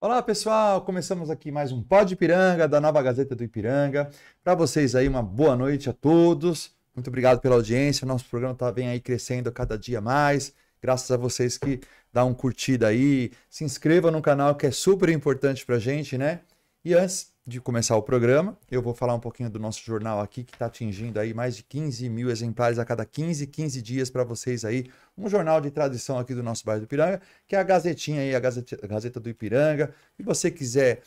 Olá pessoal, começamos aqui mais um Pod Ipiranga, da Nova Gazeta do Ipiranga. Para vocês aí, uma boa noite a todos. Muito obrigado pela audiência, o nosso programa vem aí crescendo cada dia mais. Graças a vocês que dão um curtida aí, se inscreva no canal que é super importante pra gente, né? E antes de começar o programa, eu vou falar um pouquinho do nosso jornal aqui, que está atingindo aí mais de 15 mil exemplares a cada 15 dias para vocês aí. Um jornal de tradição aqui do nosso bairro do Ipiranga, que é a Gazetinha aí, a Gazeta do Ipiranga. Se você quiser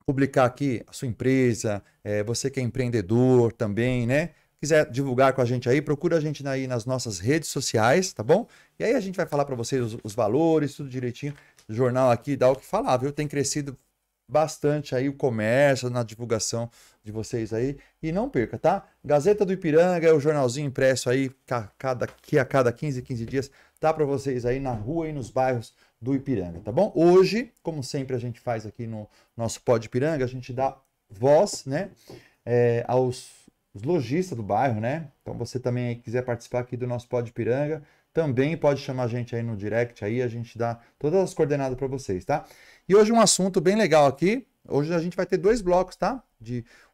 publicar aqui a sua empresa, você que é empreendedor também, né? Quiser divulgar com a gente aí, procura a gente aí nas nossas redes sociais, tá bom? E aí a gente vai falar para vocês os valores, tudo direitinho. O jornal aqui dá o que falar, viu? Tem crescido bastante aí o comércio, na divulgação de vocês aí. E não perca, tá? Gazeta do Ipiranga é o jornalzinho impresso aí, que a cada 15 dias tá para vocês aí na rua e nos bairros do Ipiranga, tá bom? Hoje, como sempre a gente faz aqui no nosso Pod Ipiranga, a gente dá voz, né, aos lojistas do bairro, né? Então você também quiser participar aqui do nosso Pod Ipiranga, também pode chamar a gente aí no direct, aí a gente dá todas as coordenadas para vocês, tá? E hoje um assunto bem legal aqui. Hoje a gente vai ter dois blocos, tá?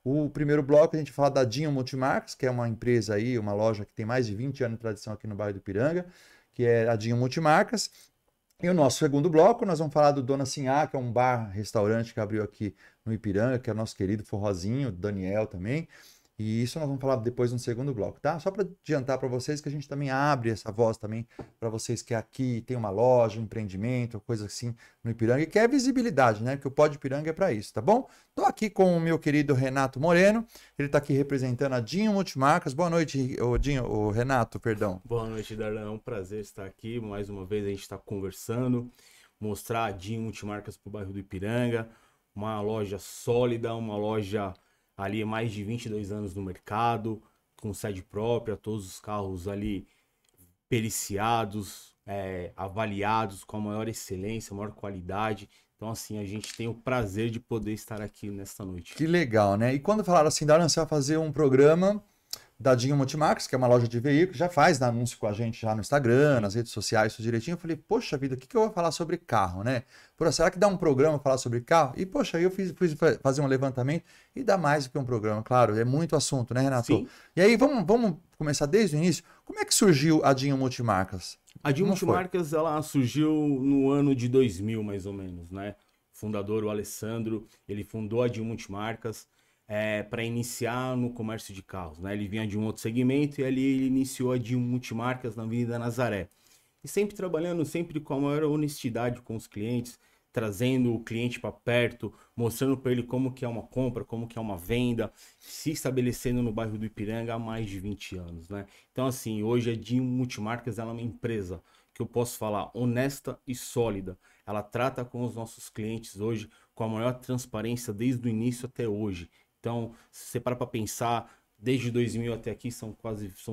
O primeiro bloco a gente fala da Dinho Multimarcas, que é uma empresa aí, uma loja que tem mais de 20 anos de tradição aqui no bairro do Ipiranga, que é a Dinho Multimarcas. E o nosso segundo bloco, nós vamos falar do Dona Sinhá, que é um bar-restaurante que abriu aqui no Ipiranga, que é o nosso querido forrozinho, Daniel também. E isso nós vamos falar depois no segundo bloco, tá? Só para adiantar para vocês que a gente também abre essa voz também para vocês que aqui tem uma loja, um empreendimento, coisa assim no Ipiranga, e quer visibilidade, né? Porque o Pod Ipiranga é para isso, tá bom? Tô aqui com o meu querido Renato Moreno, ele tá aqui representando a Dinho Multimarcas. Boa noite, o Renato, perdão. Boa noite, Darlan. É um prazer estar aqui. Mais uma vez a gente está conversando, mostrar a Dinho Multimarcas para o bairro do Ipiranga, uma loja sólida, uma loja ali mais de 22 anos no mercado, com sede própria, todos os carros ali periciados, avaliados com a maior excelência, a maior qualidade. Então, assim, a gente tem o prazer de poder estar aqui nesta noite. Que legal, né? E quando falaram assim, Darlan, você vai fazer um programa da Dinho Multimarcas, que é uma loja de veículos, já faz anúncio com a gente já no Instagram, nas redes sociais, tudo direitinho. Eu falei, poxa vida, o que eu vou falar sobre carro, né? Pô, será que dá um programa falar sobre carro? E, poxa, aí eu fui fazer um levantamento e dá mais do que um programa, claro, é muito assunto, né, Renato? Sim. E aí, vamos começar desde o início. Como é que surgiu a Dinho Multimarcas? A Dinho Como foi? Multimarcas, ela surgiu no ano de 2000, mais ou menos, né? O fundador, o Alessandro, ele fundou a Dinho Multimarcas para iniciar no comércio de carros, né? Ele vinha de um outro segmento e ali ele iniciou a Dinho Multimarcas na Avenida Nazaré. E sempre trabalhando, sempre com a maior honestidade com os clientes, trazendo o cliente para perto, mostrando para ele como que é uma compra, como que é uma venda, se estabelecendo no bairro do Ipiranga há mais de 20 anos, né? Então, assim, hoje a Dinho Multimarcas ela é uma empresa que eu posso falar honesta e sólida. Ela trata com os nossos clientes hoje com a maior transparência desde o início até hoje. Então, se você para pensar, desde 2000 até aqui são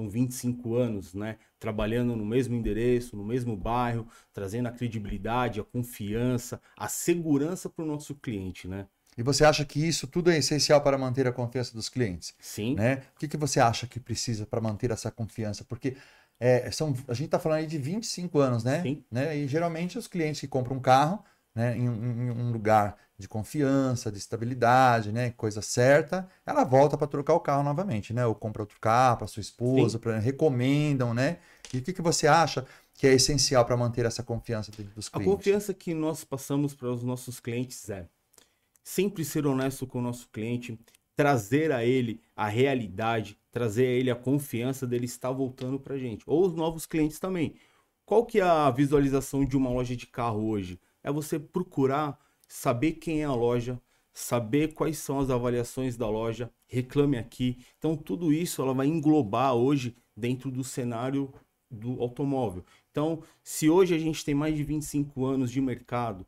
25 anos, né? Trabalhando no mesmo endereço, no mesmo bairro, trazendo a credibilidade, a confiança, a segurança para o nosso cliente, né? E você acha que isso tudo é essencial para manter a confiança dos clientes? Sim. Né? O que você acha que precisa para manter essa confiança? Porque a gente está falando aí de 25 anos, né? Sim. Né? E geralmente os clientes que compram um carro, né, em um lugar de confiança, de estabilidade, né, coisa certa, ela volta para trocar o carro novamente, né? Ou compra outro carro para sua esposa, recomendam, né? E o que você acha que é essencial para manter essa confiança dos clientes? A confiança que nós passamos para os nossos clientes é sempre ser honesto com o nosso cliente, trazer a ele a realidade, trazer a ele a confiança dele estar voltando para a gente. Ou os novos clientes também. Qual que é a visualização de uma loja de carro hoje? É você procurar saber quem é a loja, saber quais são as avaliações da loja, reclame aqui. Então tudo isso ela vai englobar hoje dentro do cenário do automóvel. Então, se hoje a gente tem mais de 25 anos de mercado,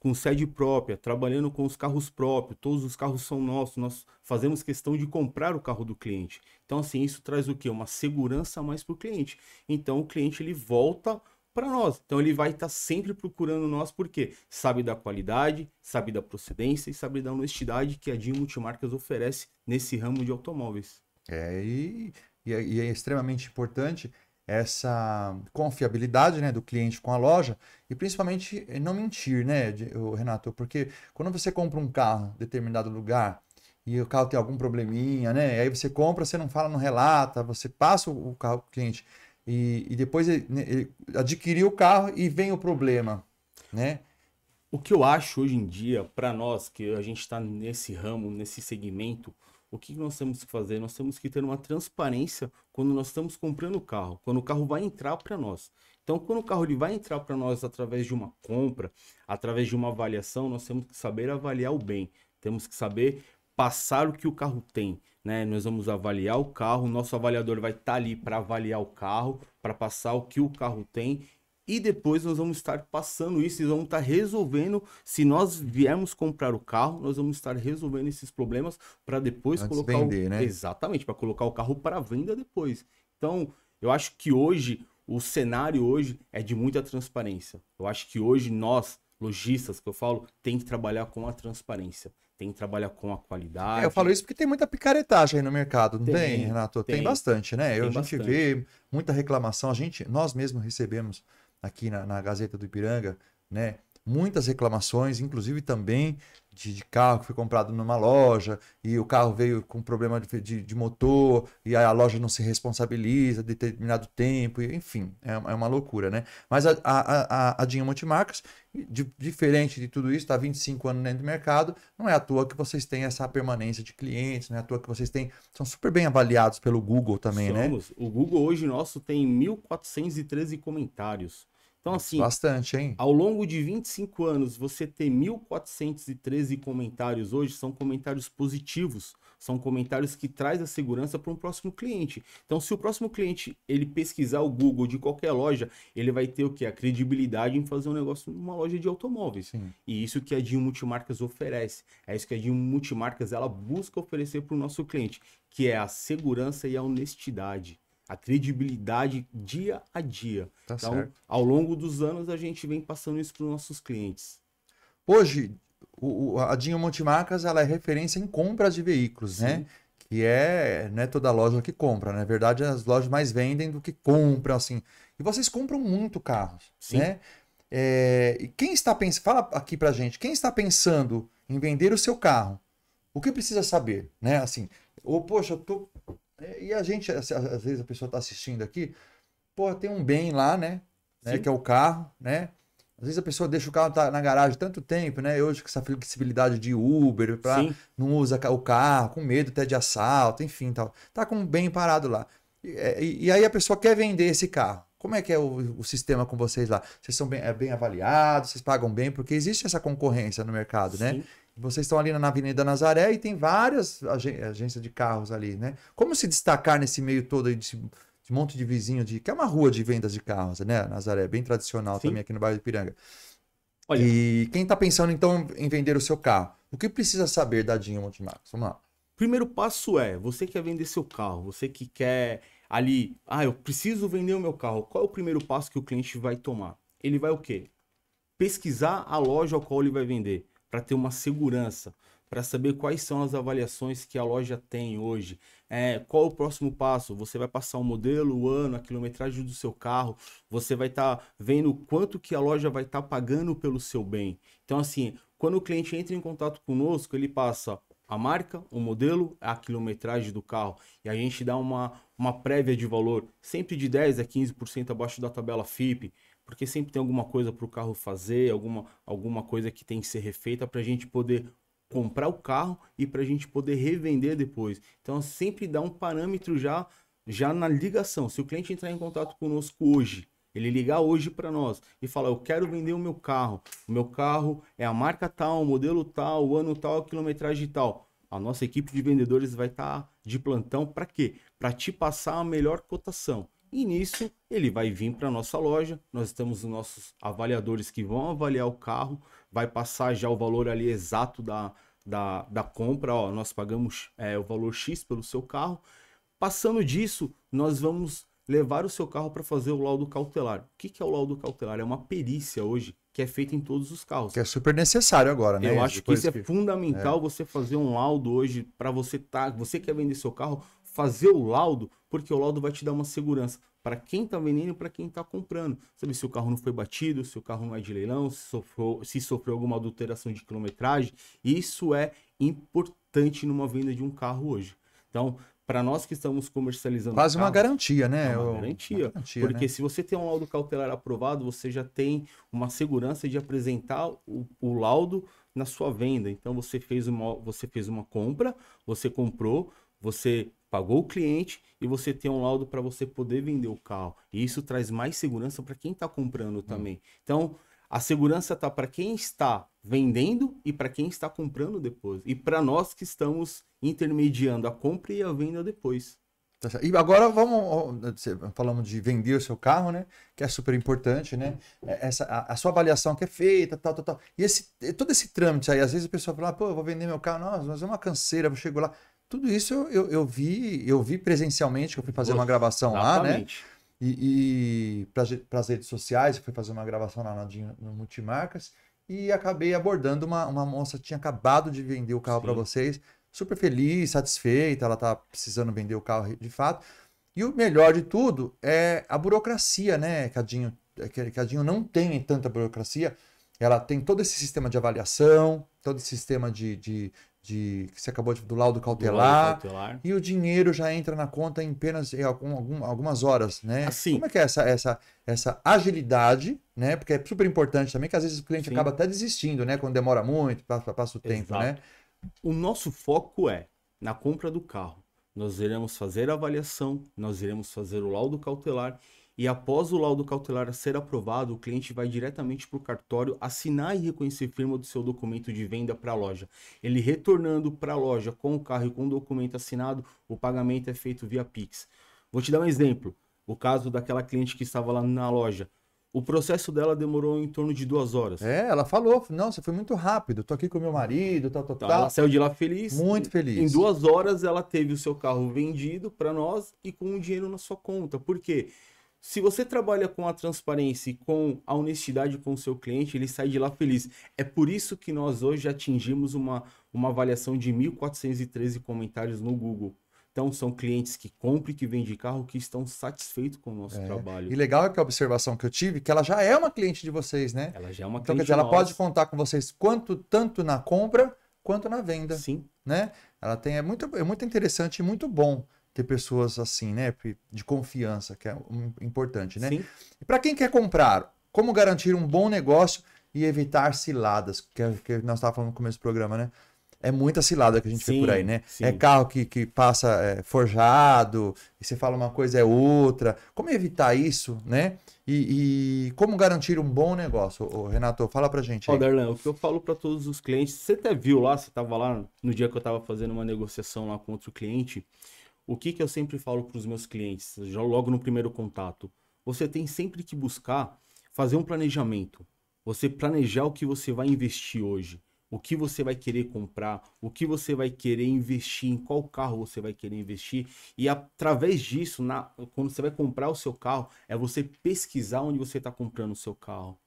com sede própria, trabalhando com os carros próprios, todos os carros são nossos, nós fazemos questão de comprar o carro do cliente. Então, assim, isso traz o quê? Uma segurança a mais para o cliente. Então, o cliente ele volta para nós. Então, ele vai estar sempre procurando nós porque sabe da qualidade, sabe da procedência e sabe da honestidade que a Dinho Multimarcas oferece nesse ramo de automóveis. E é extremamente importante essa confiabilidade, né, do cliente com a loja e principalmente não mentir, né, Renato? Porque quando você compra um carro em determinado lugar e o carro tem algum probleminha, né, aí você compra, você não fala, não relata, você passa o carro para o cliente e depois ele adquiriu o carro e vem o problema, né? O que eu acho hoje em dia, para nós, que a gente está nesse ramo, nesse segmento, o que nós temos que fazer? Nós temos que ter uma transparência quando nós estamos comprando o carro, quando o carro vai entrar para nós. Então, quando o carro ele vai entrar para nós através de uma compra, através de uma avaliação, nós temos que saber avaliar o bem, temos que saber passar o que o carro tem, né? Nós vamos avaliar o carro, o nosso avaliador vai estar ali para avaliar o carro, para passar o que o carro tem e depois nós vamos estar passando isso e vamos estar resolvendo. Se nós viermos comprar o carro, nós vamos estar resolvendo esses problemas para depois Antes colocar vender, né? Exatamente, para colocar o carro para venda depois. Então, eu acho que hoje, o cenário hoje é de muita transparência. Eu acho que hoje nós, lojistas, que eu falo, tem que trabalhar com a transparência. Tem que trabalhar com a qualidade. Eu falo isso porque tem muita picaretagem aí no mercado, não tem, Tem, Renato? Tem tem. bastante, né? Tem A gente bastante. vê muita reclamação, nós mesmos recebemos aqui na Gazeta do Ipiranga, né? Muitas reclamações, inclusive também de carro que foi comprado numa loja e o carro veio com problema de motor e a loja não se responsabiliza de determinado tempo, enfim, é uma loucura, né? Mas a Dinha Multimarcas, diferente de tudo isso, está há 25 anos dentro do mercado, não é à toa que vocês têm essa permanência de clientes, não é à toa que vocês são super bem avaliados pelo Google também, Somos. né? O Google hoje nosso tem 1.413 comentários. Então, assim, Bastante, hein? ao longo de 25 anos, você ter 1.413 comentários hoje são comentários positivos, são comentários que traz a segurança para um próximo cliente. Então, se o próximo cliente ele pesquisar o Google de qualquer loja, ele vai ter o quê? A credibilidade em fazer um negócio numa loja de automóveis. Sim. E isso que a Dinho Multimarcas oferece. É isso que a Dinho Multimarcas ela busca oferecer para o nosso cliente, que é a segurança e a honestidade. A credibilidade dia a dia. Tá Então, certo. ao longo dos anos, a gente vem passando isso para os nossos clientes. Hoje, a Dinho Multimarcas ela é referência em compras de veículos, né? Sim. Que não é toda loja que compra, na verdade as lojas mais vendem do que compram, assim. E vocês compram muito carros, Sim. né? E quem está pensando, fala aqui pra gente, quem está pensando em vender o seu carro, o que precisa saber, né? Assim, ou poxa, eu tô... E a gente, às vezes a pessoa está assistindo aqui, pô, tem um bem lá, né? Sim. Que é o carro, né? Às vezes a pessoa deixa o carro na garagem tanto tempo, né? Hoje com essa flexibilidade de Uber, Sim. não usa o carro, com medo até de assalto, enfim, tal. Tá com um bem parado lá. E aí a pessoa quer vender esse carro. Como é que é o sistema com vocês lá? Vocês são bem avaliados, vocês pagam bem, porque existe essa concorrência no mercado, né? Sim. Vocês estão ali na Avenida Nazaré e tem várias agências de carros ali, né? Como se destacar nesse meio todo aí de monte de vizinho, que é uma rua de vendas de carros, né? Nazaré, bem tradicional Sim. também aqui no bairro de Ipiranga. Olha, E quem está pensando então em vender o seu carro, o que precisa saber da Dinho Multimarcas? Vamos lá. primeiro passo é, você quer vender seu carro, você que quer ali, eu preciso vender o meu carro. Qual é o primeiro passo que o cliente vai tomar? Ele vai o quê? Pesquisar a loja ao qual ele vai vender, para ter uma segurança, para saber quais são as avaliações que a loja tem hoje. Qual o próximo passo? Você vai passar o modelo, o ano, a quilometragem do seu carro, você vai estar vendo quanto que a loja vai estar pagando pelo seu bem. Então, assim, quando o cliente entra em contato conosco, ele passa a marca, o modelo, a quilometragem do carro. E a gente dá uma prévia de valor, sempre de 10% a 15% abaixo da tabela FIPE, porque sempre tem alguma coisa para o carro fazer, alguma coisa que tem que ser refeita para a gente poder comprar o carro e para a gente poder revender depois. Então sempre dá um parâmetro já na ligação. Se o cliente entrar em contato conosco hoje, ele ligar hoje para nós e falar, eu quero vender o meu carro é a marca tal, o modelo tal, o ano tal, a quilometragem tal. A nossa equipe de vendedores vai estar de plantão para quê? Para te passar a melhor cotação. E nisso ele vai vir para a nossa loja, nós temos os nossos avaliadores que vão avaliar o carro, vai passar já o valor ali exato da compra, nós pagamos o valor X pelo seu carro. Passando disso, nós vamos levar o seu carro para fazer o laudo cautelar. O que que é o laudo cautelar? É uma perícia hoje que é feita em todos os carros. Que é super necessário agora, né? Eu acho que isso é fundamental, você fazer um laudo hoje para você quer vender seu carro, fazer o laudo, porque o laudo vai te dar uma segurança para quem está vendendo e para quem está comprando. Sabe se o carro não foi batido, se o carro não é de leilão, se sofreu alguma adulteração de quilometragem. Isso é importante numa venda de um carro hoje. Então, para nós que estamos comercializando quase uma garantia, né? é uma garantia. Porque né? se você tem um laudo cautelar aprovado, você já tem uma segurança de apresentar o laudo na sua venda. Então você fez uma compra, você comprou, você pagou o cliente e você tem um laudo para você poder vender o carro. E isso traz mais segurança para quem está comprando também. Então, a segurança está para quem está vendendo e para quem está comprando depois. E para nós que estamos intermediando a compra e a venda depois. E agora falamos de vender o seu carro, né? Que é super importante, né? A sua avaliação que é feita, tal. E todo esse trâmite aí, às vezes a pessoa fala, pô, eu vou vender meu carro, nossa, mas é uma canseira, eu chego lá. Tudo isso eu vi presencialmente, que eu fui fazer uma gravação lá, né? E para as redes sociais, eu fui fazer uma gravação lá no Multimarcas e acabei abordando uma moça que tinha acabado de vender o carro para vocês, super feliz, satisfeita, ela tá precisando vender o carro de fato. E o melhor de tudo é a burocracia, né, Cadinho? Cadinho não tem tanta burocracia, ela tem todo esse sistema de avaliação, todo esse sistema que você acabou do laudo cautelar, e o dinheiro já entra na conta em apenas algumas horas, né? Assim, como é que é essa agilidade, né? Porque é super importante também que às vezes o cliente acaba até desistindo, né? Quando demora muito, passa o tempo, né? O nosso foco é na compra do carro. Nós iremos fazer a avaliação, nós iremos fazer o laudo cautelar e após o laudo cautelar ser aprovado, o cliente vai diretamente para o cartório assinar e reconhecer firma do seu documento de venda para a loja. Ele retornando para a loja com o carro e com o documento assinado, o pagamento é feito via Pix. Vou te dar um exemplo. O caso daquela cliente que estava lá na loja. O processo dela demorou em torno de 2 horas. Ela falou, não, você foi muito rápido, tô aqui com meu marido, tal. Ela saiu de lá feliz. Muito feliz. Em 2 horas ela teve o seu carro vendido para nós e com o dinheiro na sua conta. Por quê? Se você trabalha com a transparência e com a honestidade com o seu cliente, ele sai de lá feliz. É por isso que nós hoje atingimos uma avaliação de 1.413 comentários no Google. Então, são clientes que compram e que vendem carro que estão satisfeitos com o nosso trabalho. E legal é que a observação que eu tive, que ela já é uma cliente de vocês, né? Ela já é uma então, cliente quer dizer, ela pode contar com vocês tanto na compra quanto na venda. Sim. Né? Ela tem, é muito interessante e muito bom ter pessoas assim, né? De confiança, que é importante, né? Sim. E para quem quer comprar, como garantir um bom negócio e evitar ciladas, que nós estávamos falando no começo do programa, né? É muita cilada que a gente vê por aí, né? Sim. É carro que passa forjado, e você fala uma coisa é outra. Como evitar isso, né? E como garantir um bom negócio? Renato, fala pra gente aí. Darlan, o que eu falo para todos os clientes, você até viu lá, você estava lá no dia que eu estava fazendo uma negociação lá com outro cliente, o que eu sempre falo para os meus clientes, já logo no primeiro contato, você tem sempre que buscar fazer um planejamento. Você planejar o que você vai investir hoje. O que você vai querer comprar, o que você vai querer investir, em qual carro você vai querer investir. E através disso, quando você vai comprar o seu carro, é você pesquisar onde você está comprando o seu carro.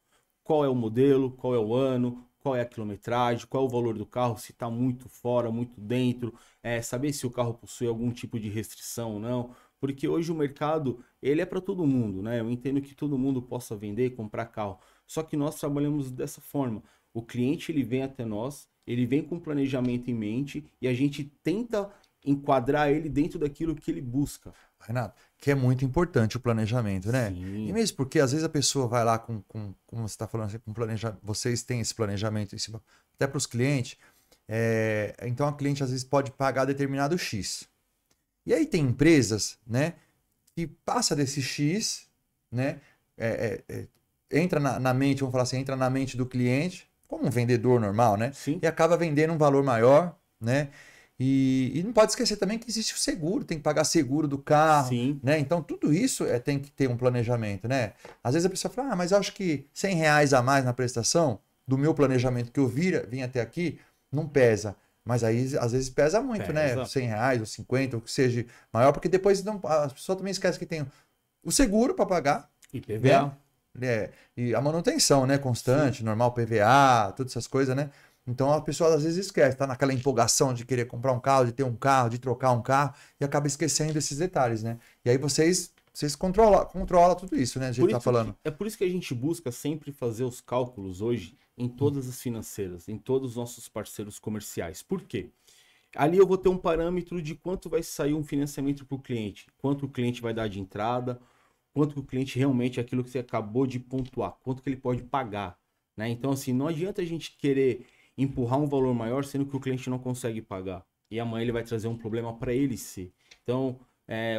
Qual é o modelo, qual é o ano, qual é a quilometragem, qual é o valor do carro, se está muito fora, muito dentro, saber se o carro possui algum tipo de restrição ou não. Porque hoje o mercado, ele é para todo mundo, né? Eu entendo que todo mundo possa vender e comprar carro. Só que nós trabalhamos dessa forma. O cliente ele vem até nós, ele vem com planejamento em mente e a gente tenta enquadrar ele dentro daquilo que ele busca. Renato, que é muito importante o planejamento, né? Sim. E mesmo porque às vezes a pessoa vai lá como você está falando, com planejamento, vocês têm esse planejamento em cima, até para os clientes, então a cliente às vezes pode pagar determinado X. E aí tem empresas, né, que passa desse X, né, entra na mente, vamos falar assim, entra na mente do cliente, como um vendedor normal, né? Sim. E acaba vendendo um valor maior, né? E não pode esquecer também que existe o seguro, tem que pagar seguro do carro, Sim. né? Então tudo isso tem que ter um planejamento, né? Às vezes a pessoa fala, mas eu acho que R$100 a mais na prestação do meu planejamento que eu vim até aqui, não pesa. Mas aí às vezes pesa muito, né? R$100 ou 50, ou que seja maior, porque depois a pessoa também esquece que tem o seguro para pagar, IPVA. E a manutenção, né, constante, normal, PVA, todas essas coisas, né? Então a pessoa às vezes esquece, tá naquela empolgação de querer comprar um carro, de ter um carro, de trocar um carro, e acaba esquecendo esses detalhes, né? E aí vocês controlam tudo isso, né? Do jeito que tá falando. É por isso que a gente busca sempre fazer os cálculos hoje em todas as financeiras, em todos os nossos parceiros comerciais. Por quê? Ali eu vou ter um parâmetro de quanto vai sair um financiamento para o cliente, quanto o cliente vai dar de entrada, quanto que o cliente realmente é aquilo que você acabou de pontuar, quanto que ele pode pagar, né? Então, assim, não adianta a gente querer empurrar um valor maior, sendo que o cliente não consegue pagar. E amanhã ele vai trazer um problema para ele ser. Então,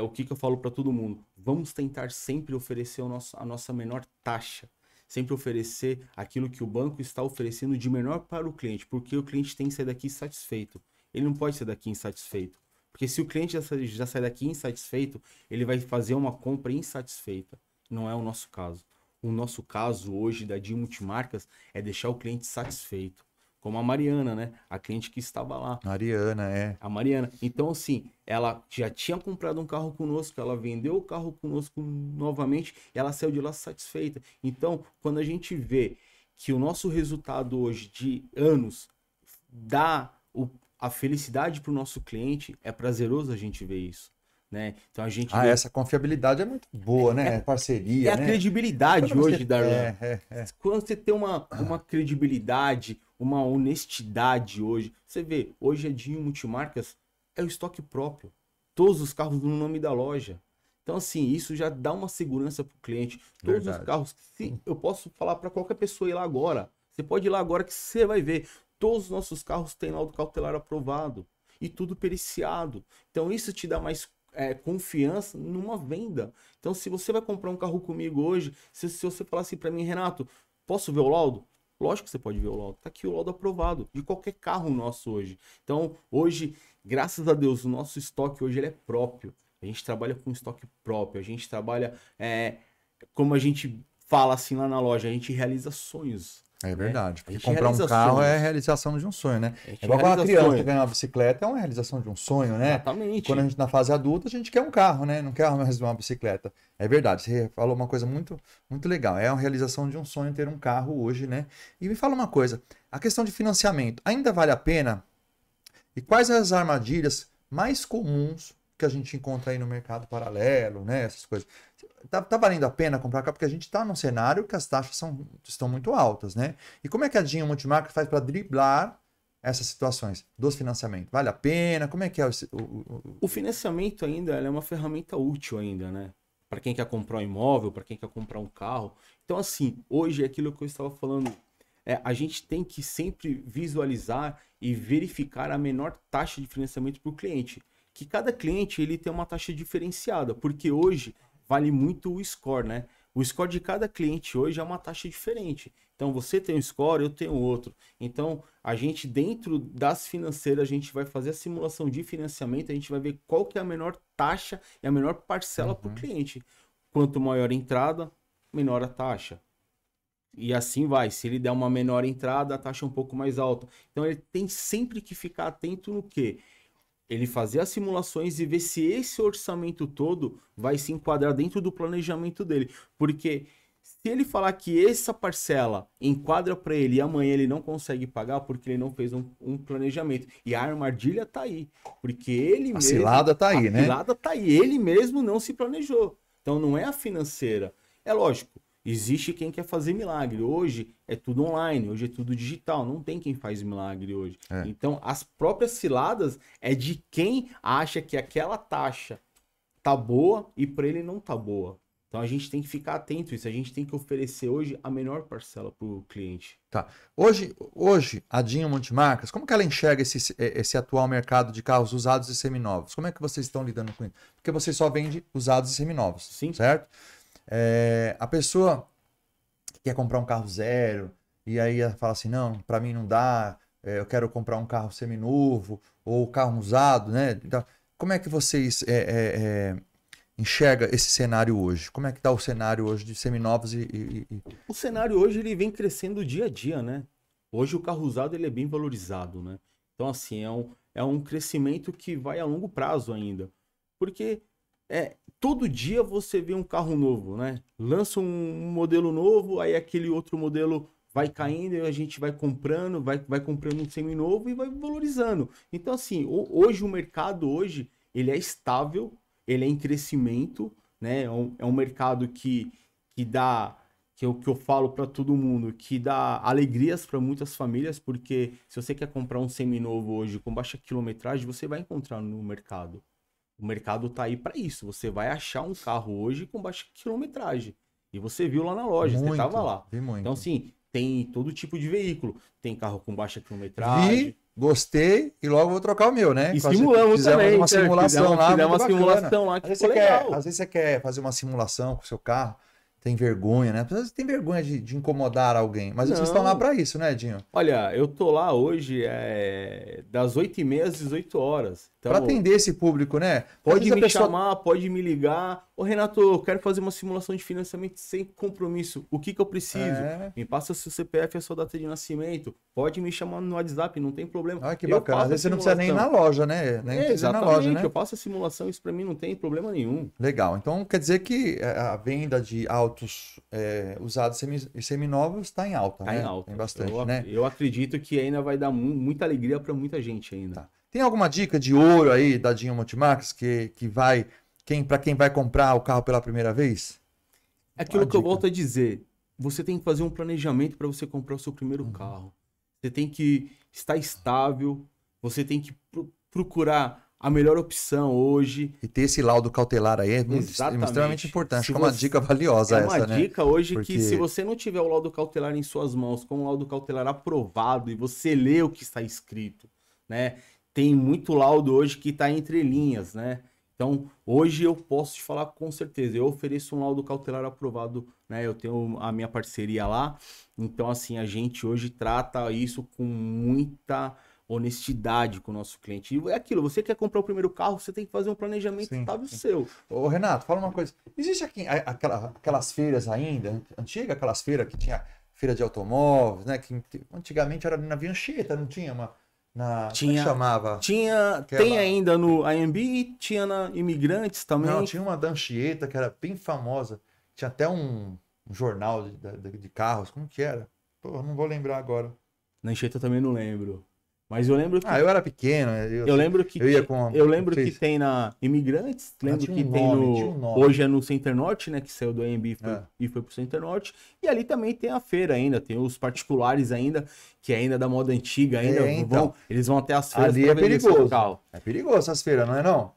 o que eu falo para todo mundo? Vamos tentar sempre oferecer a nossa menor taxa. Sempre oferecer aquilo que o banco está oferecendo de menor para o cliente, porque o cliente tem que sair daqui satisfeito. Ele não pode sair daqui insatisfeito. Porque se o cliente já sai daqui insatisfeito, ele vai fazer uma compra insatisfeita. Não é o nosso caso. O nosso caso hoje da DIN Multimarcas é deixar o cliente satisfeito. Como a Mariana, né? A cliente que estava lá. Mariana, A Mariana. Então, assim, ela já tinha comprado um carro conosco, ela vendeu o carro conosco novamente e ela saiu de lá satisfeita. Então, quando a gente vê que o nosso resultado hoje de anos dá a felicidade para o nosso cliente, é prazeroso a gente ver isso, né? Então a gente vê... essa confiabilidade é muito boa, né? Parceria, a né? credibilidade hoje, Darlan. É. Quando você tem uma credibilidade, uma honestidade hoje, você vê, hoje a DIN Multimarcas é o estoque próprio. Todos os carros no nome da loja. Então, assim, isso já dá uma segurança para o cliente. Todos os carros, eu posso falar para qualquer pessoa ir lá agora. Você pode ir lá agora que você vai ver. Todos os nossos carros têm laudo cautelar aprovado e tudo periciado. Então isso te dá mais confiança numa venda. Então se você vai comprar um carro comigo hoje, se você falar assim para mim, Renato, posso ver o laudo? Lógico que você pode ver o laudo. Tá aqui o laudo aprovado de qualquer carro nosso hoje. Então hoje, graças a Deus, o nosso estoque hoje ele é próprio. A gente trabalha com estoque próprio. A gente trabalha, como a gente fala assim lá na loja, a gente realiza sonhos. É verdade, porque comprar um carro é a realização de um sonho, né? É igual quando uma criança ganhar uma bicicleta, é uma realização de um sonho, né? Exatamente. Quando a gente na fase adulta, a gente quer um carro, né? Não quer mais uma bicicleta. É verdade, você falou uma coisa muito, muito legal. É uma realização de um sonho ter um carro hoje, né? E me fala uma coisa, a questão de financiamento, ainda vale a pena? E quais as armadilhas mais comuns que a gente encontra aí no mercado paralelo, né? Essas coisas. Tá valendo a pena comprar carro? Porque a gente está num cenário que as taxas estão muito altas, né? E como é que a DIN Multimarcas faz para driblar essas situações dos financiamentos? Vale a pena? Como é que é o financiamento ainda é uma ferramenta útil ainda, né? Para quem quer comprar um imóvel, para quem quer comprar um carro. Então, assim, hoje é aquilo que eu estava falando. A gente tem que sempre visualizar e verificar a menor taxa de financiamento para o cliente. Que cada cliente ele tem uma taxa diferenciada, porque hoje vale muito o score, né? O score de cada cliente hoje é uma taxa diferente. Então você tem um score, eu tenho outro. Então a gente dentro das financeiras, a gente vai fazer a simulação de financiamento, a gente vai ver qual que é a menor taxa e a menor parcela para o cliente. Quanto maior a entrada, menor a taxa. E assim vai. Se ele der uma menor entrada, a taxa é um pouco mais alta. Então ele tem sempre que ficar atento no quê? Ele fazer as simulações e ver se esse orçamento todo vai se enquadrar dentro do planejamento dele. Porque se ele falar que essa parcela enquadra para ele e amanhã ele não consegue pagar porque ele não fez um planejamento. E a armadilha tá aí. Porque ele mesmo... A cilada tá aí, né? A cilada tá aí. Ele mesmo não se planejou. Então não é a financeira. É lógico. Existe quem quer fazer milagre. Hoje é tudo online, hoje é tudo digital. Não tem quem faz milagre hoje. Então, as próprias ciladas é de quem acha que aquela taxa tá boa e para ele não tá boa. Então, a gente tem que ficar atento a isso. A gente tem que oferecer hoje a menor parcela para o cliente. Tá. Hoje, a DIN Multimarcas, como que ela enxerga esse atual mercado de carros usados e seminovos? Como é que vocês estão lidando com isso? Porque você só vende usados e seminovos, Sim. Certo? A pessoa que quer comprar um carro zero e aí ela fala assim, não, para mim não dá, eu quero comprar um carro seminovo ou carro usado, né? Então, como é que vocês enxergam esse cenário hoje? Como é que está o cenário hoje de seminovos O cenário hoje ele vem crescendo dia a dia, né? Hoje o carro usado ele é bem valorizado, né? Então assim, é um crescimento que vai a longo prazo ainda. Porque todo dia você vê um carro novo, né? Lança um modelo novo, aí aquele outro modelo vai caindo e a gente vai comprando, vai comprando um seminovo e vai valorizando. Então, assim, hoje o mercado, ele é estável, ele é em crescimento, né? É um mercado que dá, que eu falo para todo mundo, que dá alegrias para muitas famílias, porque se você quer comprar um seminovo hoje com baixa quilometragem, você vai encontrar no mercado. O mercado tá aí para isso. Você vai achar um carro hoje com baixa quilometragem. E você viu lá na loja, você tava lá. Vi muito. Então, assim, tem todo tipo de veículo. Tem carro com baixa quilometragem. Vi, gostei e logo vou trocar o meu, né? E simulamos também. Uma simulação lá, fizemos uma muito simulação lá às que vezes, ficou legal. às vezes você quer fazer uma simulação com o seu carro, tem vergonha, né? Às vezes tem vergonha de incomodar alguém, mas vocês estão lá para isso, né, Dinho? Olha, eu tô lá hoje das 8h30 às 18 horas. Então, para atender esse público, né? Pode me chamar, pode me ligar. Ô, Renato, eu quero fazer uma simulação de financiamento sem compromisso. O que eu preciso? Me passa o seu CPF e a sua data de nascimento. Pode me chamar no WhatsApp, não tem problema. Ah, que bacana. Às vezes você não precisa nem ir na loja, né? Nem precisa ir na loja, né? Eu faço a simulação, isso para mim não tem problema nenhum. Legal. Então, quer dizer que a venda de autos usados e seminovos está em alta, né? Tá em alta. Tem bastante, né? Eu acredito que ainda vai dar muita alegria para muita gente ainda. Tá. Tem alguma dica de ouro aí da Dinho Multimarcas que vai, para quem vai comprar o carro pela primeira vez? É aquilo que eu volto a dizer. Você tem que fazer um planejamento para você comprar o seu primeiro carro. Você tem que estar estável, você tem que procurar a melhor opção hoje. E ter esse laudo cautelar aí é extremamente importante. É uma dica valiosa essa, né? É uma dica hoje que se você não tiver o laudo cautelar em suas mãos, com o laudo cautelar aprovado e você lê o que está escrito, né? Tem muito laudo hoje que está entre linhas, né? Então, hoje eu posso te falar com certeza, eu ofereço um laudo cautelar aprovado, né? Eu tenho a minha parceria lá, então assim, a gente hoje trata isso com muita honestidade com o nosso cliente. E é aquilo, você quer comprar o primeiro carro, você tem que fazer um planejamento estável seu. Ô, Renato, fala uma coisa, existe aqui aquelas feiras ainda, antiga, aquelas feiras que tinha feira de automóveis, né? Que antigamente era na Via Anchieta, não tinha uma... como chamava? Tem ainda no AMB e tinha na Imigrantes também. Não, tinha uma da Anchieta que era bem famosa. Tinha até um jornal de carros. Como que era? Pô, não vou lembrar agora. Na Anchieta eu também não lembro. Mas eu lembro que... eu era pequeno. Eu lembro que tem na Imigrantes, lembro que tem hoje é no Center Norte, né, que saiu do AMB e foi pro Center Norte, e ali também tem a feira ainda, tem os particulares ainda, que ainda da moda antiga ainda, eles vão até as feiras ali é perigoso. É perigoso essas feiras, não é não?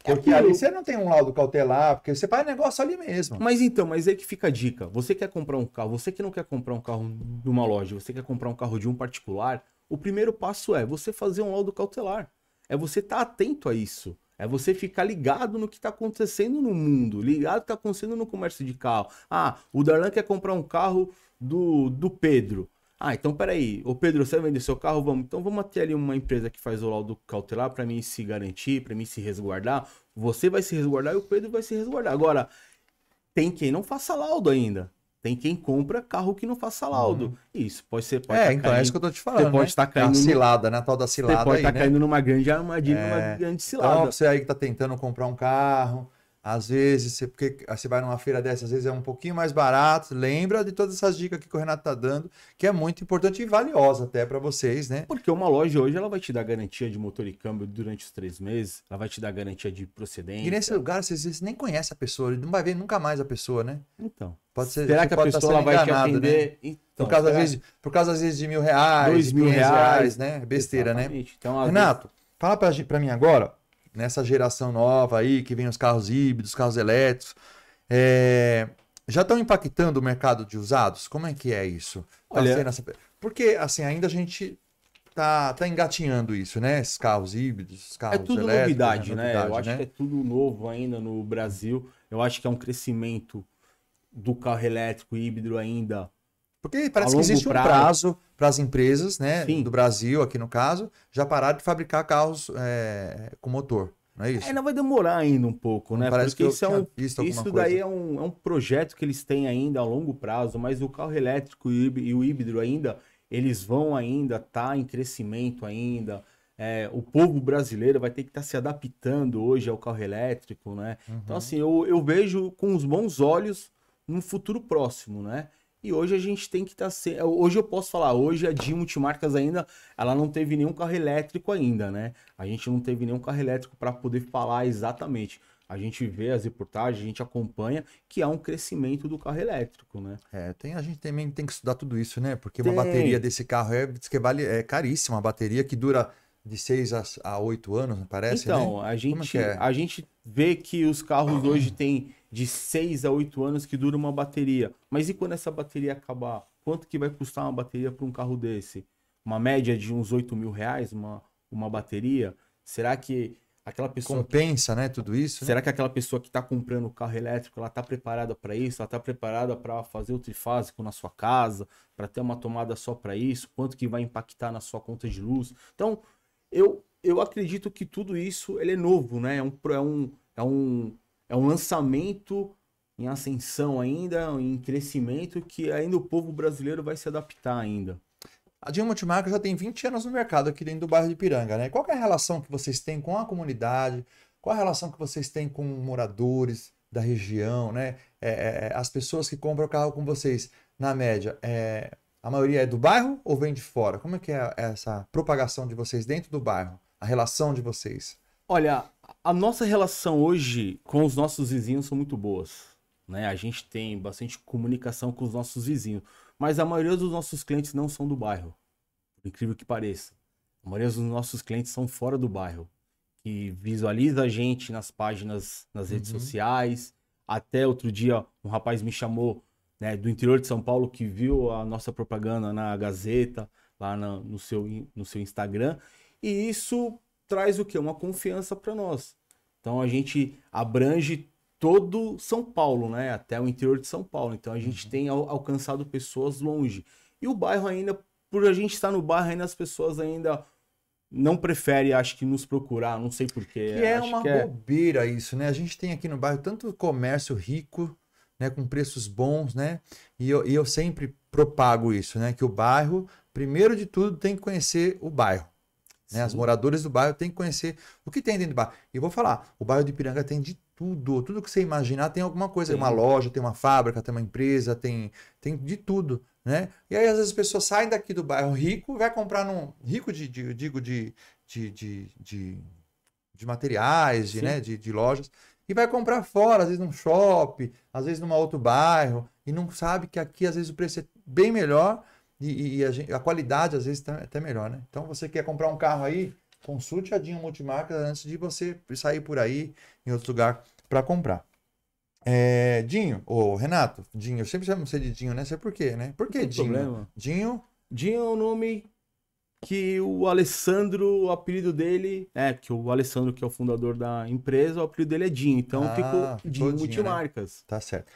Porque ali você não tem um laudo cautelar, porque você faz negócio ali mesmo. Mas aí que fica a dica, você quer comprar um carro, você que não quer comprar um carro de uma loja, você quer comprar um carro de um particular, o primeiro passo é você fazer um laudo cautelar. É você estar atento a isso. É você ficar ligado no que está acontecendo no mundo. Ligado no que está acontecendo no comércio de carro. O Darlan quer comprar um carro do Pedro. Então peraí. Ô Pedro, você vai vender seu carro? Vamos. Então vamos ter ali uma empresa que faz o laudo cautelar para mim se garantir, para mim se resguardar. Você vai se resguardar e o Pedro vai se resguardar. Agora, tem quem não faça laudo ainda. Tem quem compra carro que não faça laudo. Isso, pode ser. Então é isso que eu tô te falando. Você pode estar caindo. A cilada, né? A tal da cilada. Você pode estar né? caindo numa grande armadilha, numa grande cilada. Então, você aí que tá tentando comprar um carro, às vezes, porque você vai numa feira dessa, às vezes é um pouquinho mais barato. Lembra de todas essas dicas que o Renato tá dando, que é muito importante e valiosa até para vocês, né? Porque uma loja hoje, ela vai te dar garantia de motor e câmbio durante os 3 meses, ela vai te dar garantia de procedência. E nesse lugar, você às vezes nem conhece a pessoa, ele não vai ver nunca mais a pessoa, né? Então. Pode ser, será que a pessoa ela vai te atender? Né? Então, por causa, às vezes, de R$1.000, R$2.000, né? Besteira, exatamente. Né? Então, Renato, fala pra mim agora, nessa geração nova aí, que vem os carros híbridos, carros elétricos, já estão impactando o mercado de usados? Como é que é isso? Porque, assim, ainda a gente tá engatinhando isso, né? Esses carros híbridos, os carros elétricos. É tudo novidade, né? Eu acho que é tudo novo ainda no Brasil. Eu acho que é um crescimento do carro elétrico híbrido ainda. Porque parece que existe um prazo para as empresas, né, do Brasil, aqui no caso, já parar de fabricar carros com motor, não é isso? Ainda vai demorar ainda um pouco, né? Parece porque que isso daí é um projeto que eles têm ainda a longo prazo, mas o carro elétrico e o híbrido ainda, eles vão ainda estar em crescimento ainda. o povo brasileiro vai ter que estar se adaptando hoje ao carro elétrico, né? Então, assim, eu vejo com os bons olhos no futuro próximo, né? E hoje a gente tem que estar... Hoje eu posso falar, hoje a DIN Multimarcas ainda, ela não teve nenhum carro elétrico ainda, né? A gente não teve nenhum carro elétrico para poder falar exatamente. A gente vê as reportagens, a gente acompanha que há um crescimento do carro elétrico, né? A gente também tem que estudar tudo isso, né? Porque uma Tem. bateria desse carro diz que é caríssima, uma bateria que dura de 6 a 8 anos, não parece, Então, né? a gente vê que os carros hoje têm de 6 a 8 anos que dura uma bateria. Mas e quando essa bateria acabar? Quanto que vai custar uma bateria para um carro desse? Uma média de uns 8 mil reais, uma bateria? Será que aquela pessoa... Compensa, né? Tudo isso, né? Será que aquela pessoa que está comprando o carro elétrico, ela está preparada para isso? Ela está preparada para fazer o trifásico na sua casa? Para ter uma tomada só para isso? Quanto que vai impactar na sua conta de luz? Então, eu acredito que tudo isso ele é novo, né? É um lançamento em ascensão ainda, em crescimento, que ainda o povo brasileiro vai se adaptar ainda. A DIN Multimarcas já tem 20 anos no mercado aqui dentro do bairro de Ipiranga, né? Qual que é a relação que vocês têm com a comunidade? Qual a relação que vocês têm com moradores da região, né? As pessoas que compram o carro com vocês, na média, a maioria é do bairro ou vem de fora? Como é que é essa propagação de vocês dentro do bairro? A relação de vocês? Olha, a nossa relação hoje com os nossos vizinhos são muito boas, né? A gente tem bastante comunicação com os nossos vizinhos, mas a maioria dos nossos clientes não são do bairro, por incrível que pareça. A maioria dos nossos clientes são fora do bairro, que visualiza a gente nas páginas, nas redes sociais. Até outro dia, um rapaz me chamou, né, do interior de São Paulo, que viu a nossa propaganda na Gazeta, lá no seu Instagram, e isso traz o quê? Uma confiança para nós. Então a gente abrange todo São Paulo, né? Até o interior de São Paulo. Então a gente tem alcançado pessoas longe. E o bairro ainda, por a gente estar no bairro, ainda as pessoas ainda não preferem, acho que, nos procurar, não sei porquê. Que é uma bobeira isso, né? A gente tem aqui no bairro tanto comércio rico, né, com preços bons, né? E eu sempre propago isso, né? Que o bairro, primeiro de tudo, tem que conhecer o bairro. Né? Os moradores do bairro têm que conhecer o que tem dentro do bairro. E eu vou falar, o bairro de Ipiranga tem de tudo. Tudo que você imaginar tem alguma coisa. Tem uma loja, tem uma fábrica, tem uma empresa, tem de tudo. Né? E aí, às vezes, as pessoas saem daqui do bairro rico, vai comprar num... Rico de materiais, né? de lojas. E vai comprar fora, às vezes num shopping, às vezes num outro bairro. E não sabe que aqui, às vezes, o preço é bem melhor. E a qualidade, às vezes, é até melhor, né? Então, você quer comprar um carro aí, consulte a DIN Multimarcas antes de você sair por aí em outro lugar para comprar. Dinho, Renato, Dinho, eu sempre chamo você de Dinho, né? Sei por quê, né? Por que Dinho? Problema. Dinho é o nome que o Alessandro, o apelido dele, que o Alessandro, que é o fundador da empresa, o apelido dele é Dinho. Então ficou Dinho Multimarcas. Né? Tá certo.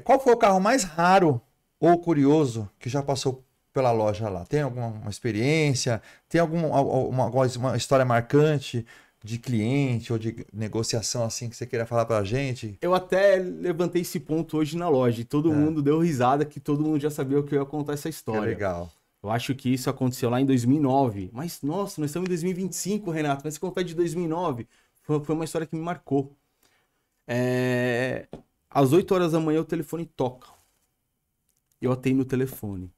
Qual foi o carro mais raro ou curioso que já passou pela loja lá? Tem alguma experiência? Tem uma história marcante de cliente ou de negociação assim que você queira falar pra gente? Eu até levantei esse ponto hoje na loja e todo mundo deu risada, que todo mundo já sabia que eu ia contar essa história. Que legal. Eu acho que isso aconteceu lá em 2009. Mas, nossa, nós estamos em 2025, Renato. Mas se contar de 2009, foi uma história que me marcou. Às 8 horas da manhã o telefone toca. Eu atendo o telefone.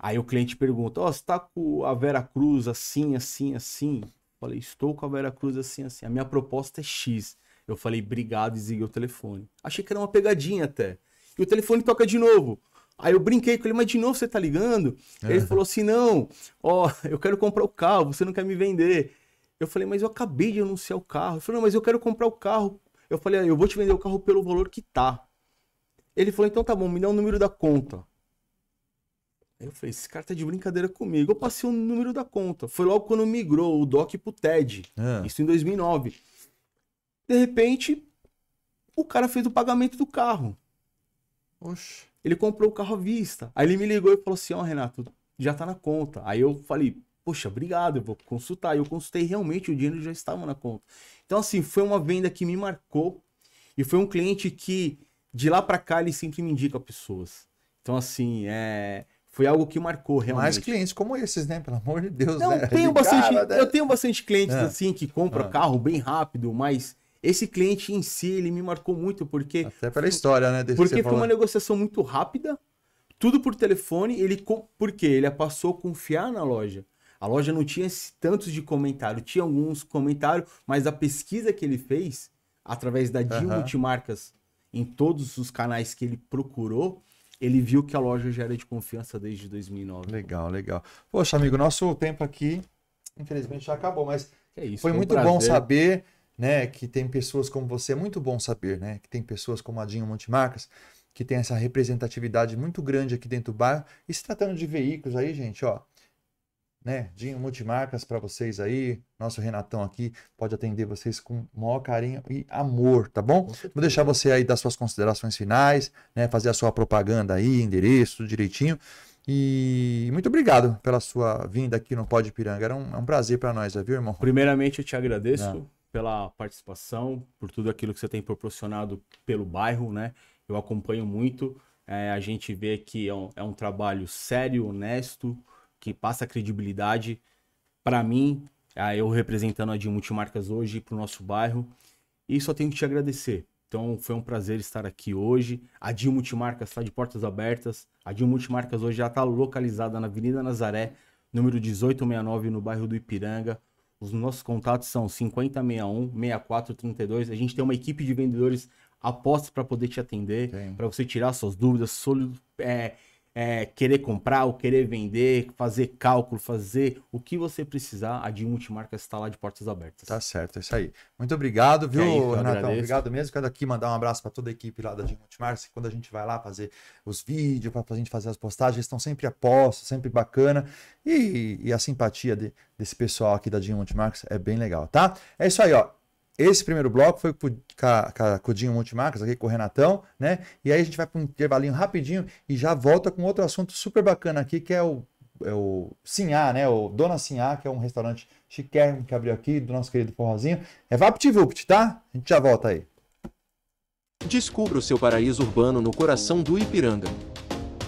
Aí o cliente pergunta, você tá com a Vera Cruz assim, assim, assim? Eu falei, estou com a Vera Cruz assim, assim. A minha proposta é X. Eu falei, obrigado, e desliguei o telefone. Achei que era uma pegadinha até. E o telefone toca de novo. Aí eu brinquei com ele, mas de novo você tá ligando? Ele falou assim, não, eu quero comprar o carro, você não quer me vender. Eu falei, mas eu acabei de anunciar o carro. Ele falou, não, mas eu quero comprar o carro. Eu falei, eu vou te vender o carro pelo valor que tá. Ele falou, então tá bom, me dá o número da conta. Aí eu falei, esse cara tá de brincadeira comigo. Eu passei o número da conta. Foi logo quando migrou o DOC pro TED. Isso em 2009. De repente, o cara fez o pagamento do carro. Oxe. Ele comprou o carro à vista. Aí ele me ligou e falou assim, Renato, já tá na conta. Aí eu falei, poxa, obrigado, eu vou consultar. E eu consultei, realmente o dinheiro já estava na conta. Então assim, foi uma venda que me marcou. E foi um cliente que, de lá pra cá, ele sempre me indica pessoas. Então assim, foi algo que marcou realmente. Mais clientes como esses, né? Pelo amor de Deus, Não, né? eu tenho bastante clientes assim que compram carro bem rápido, mas esse cliente em si, ele me marcou muito porque... Até pela história, né? Porque foi uma negociação muito rápida, tudo por telefone, por quê? Ele passou a confiar na loja. A loja não tinha tantos de comentário, tinha alguns comentários, mas a pesquisa que ele fez, através da DIN Multimarcas, em todos os canais que ele procurou, ele viu que a loja já era de confiança desde 2009. Legal, legal. Poxa, amigo, nosso tempo aqui, infelizmente, já acabou, mas foi um muito prazer. bom saber, né, que tem pessoas como você, é muito bom saber, né, que tem pessoas como a DIN Multimarcas, que tem essa representatividade muito grande aqui dentro do bairro. E se tratando de veículos aí, gente, ó, né, DIN Multimarcas para vocês aí, nosso Renatão aqui pode atender vocês com o maior carinho e amor, tá bom? Vou deixar você aí dar suas considerações finais, né, fazer a sua propaganda aí, endereço, tudo direitinho. E muito obrigado pela sua vinda aqui no Pod Ipiranga, é um prazer para nós, viu, irmão? Primeiramente, eu te agradeço pela participação, por tudo aquilo que você tem proporcionado pelo bairro, né? Eu acompanho muito, a gente vê que é um trabalho sério, honesto, que passa credibilidade para mim, eu representando a DIN Multimarcas hoje para o nosso bairro, e só tenho que te agradecer. Então foi um prazer estar aqui hoje. A DIN Multimarcas está de portas abertas. A DIN Multimarcas hoje já está localizada na Avenida Nazaré, número 1869, no bairro do Ipiranga. Os nossos contatos são 5061-6432. A gente tem uma equipe de vendedores apostos para poder te atender, para você tirar suas dúvidas, querer comprar ou querer vender, fazer cálculo, fazer o que você precisar, a DIN Multimarcas está lá de portas abertas. Tá certo, é isso aí. Muito obrigado, viu, Renatão? Agradeço. Obrigado mesmo. Quero aqui mandar um abraço para toda a equipe lá da DIN Multimarcas. Quando a gente vai lá fazer os vídeos, para a gente fazer as postagens, eles estão sempre a posto, sempre bacana. E a simpatia desse pessoal aqui da DIN Multimarcas é bem legal, tá? É isso aí, ó. Esse primeiro bloco foi com o DIN Multimarcas, aqui com o Renatão, né? E aí a gente vai para um intervalinho rapidinho e já volta com outro assunto super bacana aqui, que é o Sinhá, né? O Dona Sinhá, que é um restaurante chiquérrimo que abriu aqui, do nosso querido Forrozinho. É VaptVupt, tá? A gente já volta aí. Descubra o seu paraíso urbano no coração do Ipiranga,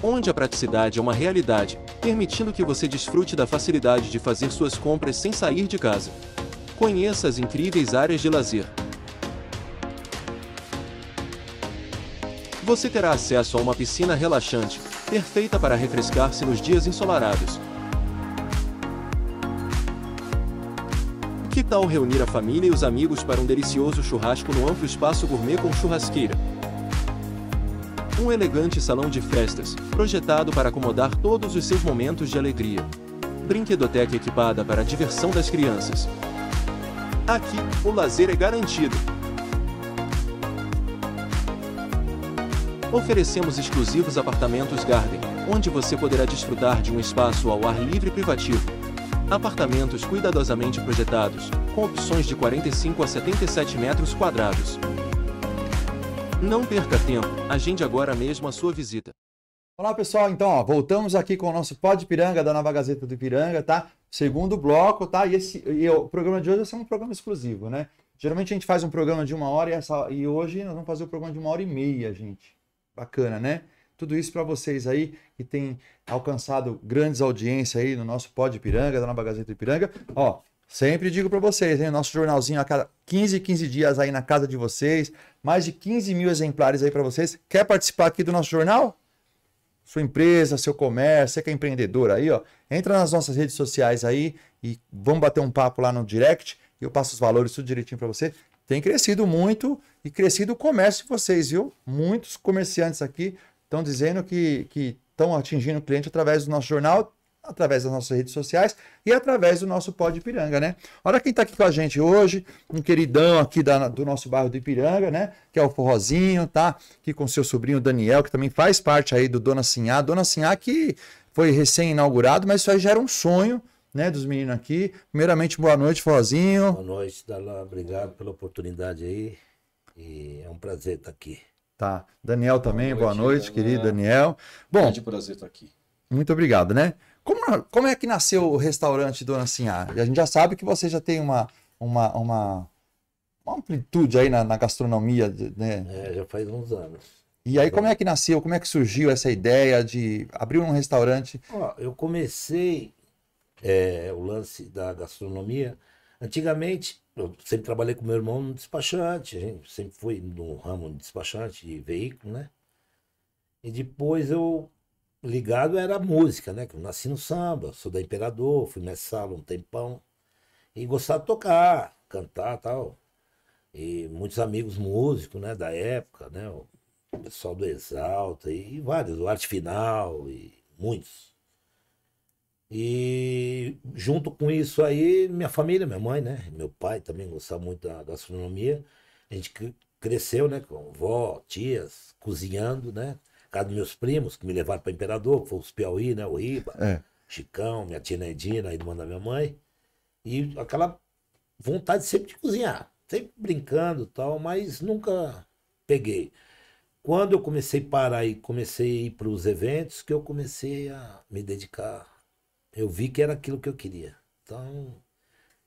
onde a praticidade é uma realidade, permitindo que você desfrute da facilidade de fazer suas compras sem sair de casa. Conheça as incríveis áreas de lazer. Você terá acesso a uma piscina relaxante, perfeita para refrescar-se nos dias ensolarados. Que tal reunir a família e os amigos para um delicioso churrasco no amplo espaço gourmet com churrasqueira? Um elegante salão de festas, projetado para acomodar todos os seus momentos de alegria. Brinquedoteca equipada para a diversão das crianças. Aqui, o lazer é garantido. Oferecemos exclusivos apartamentos Garden, onde você poderá desfrutar de um espaço ao ar livre e privativo. Apartamentos cuidadosamente projetados, com opções de 45 a 77 metros quadrados. Não perca tempo, agende agora mesmo a sua visita. Olá, pessoal. Então, ó, voltamos aqui com o nosso Pod Ipiranga, da Nova Gazeta do Ipiranga, tá? Segundo bloco, tá? E o programa de hoje vai ser um programa exclusivo, né? Geralmente a gente faz um programa de 1 hora e hoje nós vamos fazer um programa de 1h30, gente. Bacana, né? Tudo isso para vocês aí que tem alcançado grandes audiências aí no nosso Pod Ipiranga, da Nova Gazeta do Ipiranga. Ó, sempre digo para vocês, hein? Nosso jornalzinho a cada 15 dias aí na casa de vocês. Mais de 15 mil exemplares aí para vocês. Quer participar aqui do nosso jornal? Sua empresa, seu comércio, você que é empreendedor aí, ó, entra nas nossas redes sociais aí e vamos bater um papo lá no direct e eu passo os valores tudo direitinho para você. Tem crescido muito e crescido o comércio de vocês, viu? Muitos comerciantes aqui estão dizendo que estão atingindo o cliente através do nosso jornal, através das nossas redes sociais e através do nosso Pod Ipiranga, né? Olha quem tá aqui com a gente hoje, um queridão aqui do nosso bairro do Ipiranga, né? Que é o Forrozinho, tá? Aqui com seu sobrinho Daniel, que também faz parte aí do Dona Sinhá. Dona Sinhá que foi recém-inaugurado, mas isso aí já era um sonho, né? Dos meninos aqui. Primeiramente, boa noite, Forrozinho. Boa noite, Darlan. Obrigado pela oportunidade aí. E é um prazer estar aqui. Tá. Daniel também, boa noite, querido Daniel. Bom, grande prazer estar aqui. Muito obrigado, né? Como é que nasceu o restaurante Dona Sinhá? A gente já sabe que você já tem uma amplitude aí na gastronomia, né? Já faz uns anos. E aí, como é que nasceu, como é que surgiu essa ideia de abrir um restaurante? Ó, eu comecei o lance da gastronomia. Antigamente, eu sempre trabalhei com meu irmão no despachante, a gente sempre foi no ramo de despachante de veículo, né? E depois eu, ligado era a música, né? Que eu nasci no samba, sou da Imperador, fui mestre sala um tempão. E gostava de tocar, cantar e tal. E muitos amigos músicos, né, da época, né? O pessoal do Exalta e vários, o Arte Final e muitos. E junto com isso aí, minha família, minha mãe, né? Meu pai também gostava muito da gastronomia. A gente cresceu, né? Com vó, tias, cozinhando, né? Casa dos meus primos, que me levaram para Imperador, que foi os Piauí, né? O Riba, É. Chicão, minha tia Nedina, a irmã da minha mãe. E aquela vontade sempre de cozinhar, sempre brincando e tal, mas nunca peguei. Quando eu comecei a parar e comecei a ir para os eventos, que eu comecei a me dedicar. Eu vi que era aquilo que eu queria. Então,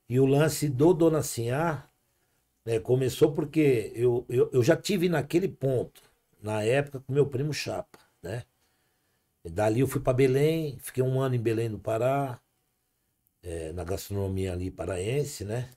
e o lance do Dona Sinhá, né, começou porque eu já tive naquele ponto, na época, com meu primo Chapa, né? E dali eu fui para Belém, fiquei um ano em Belém do Pará, na gastronomia ali paraense, né?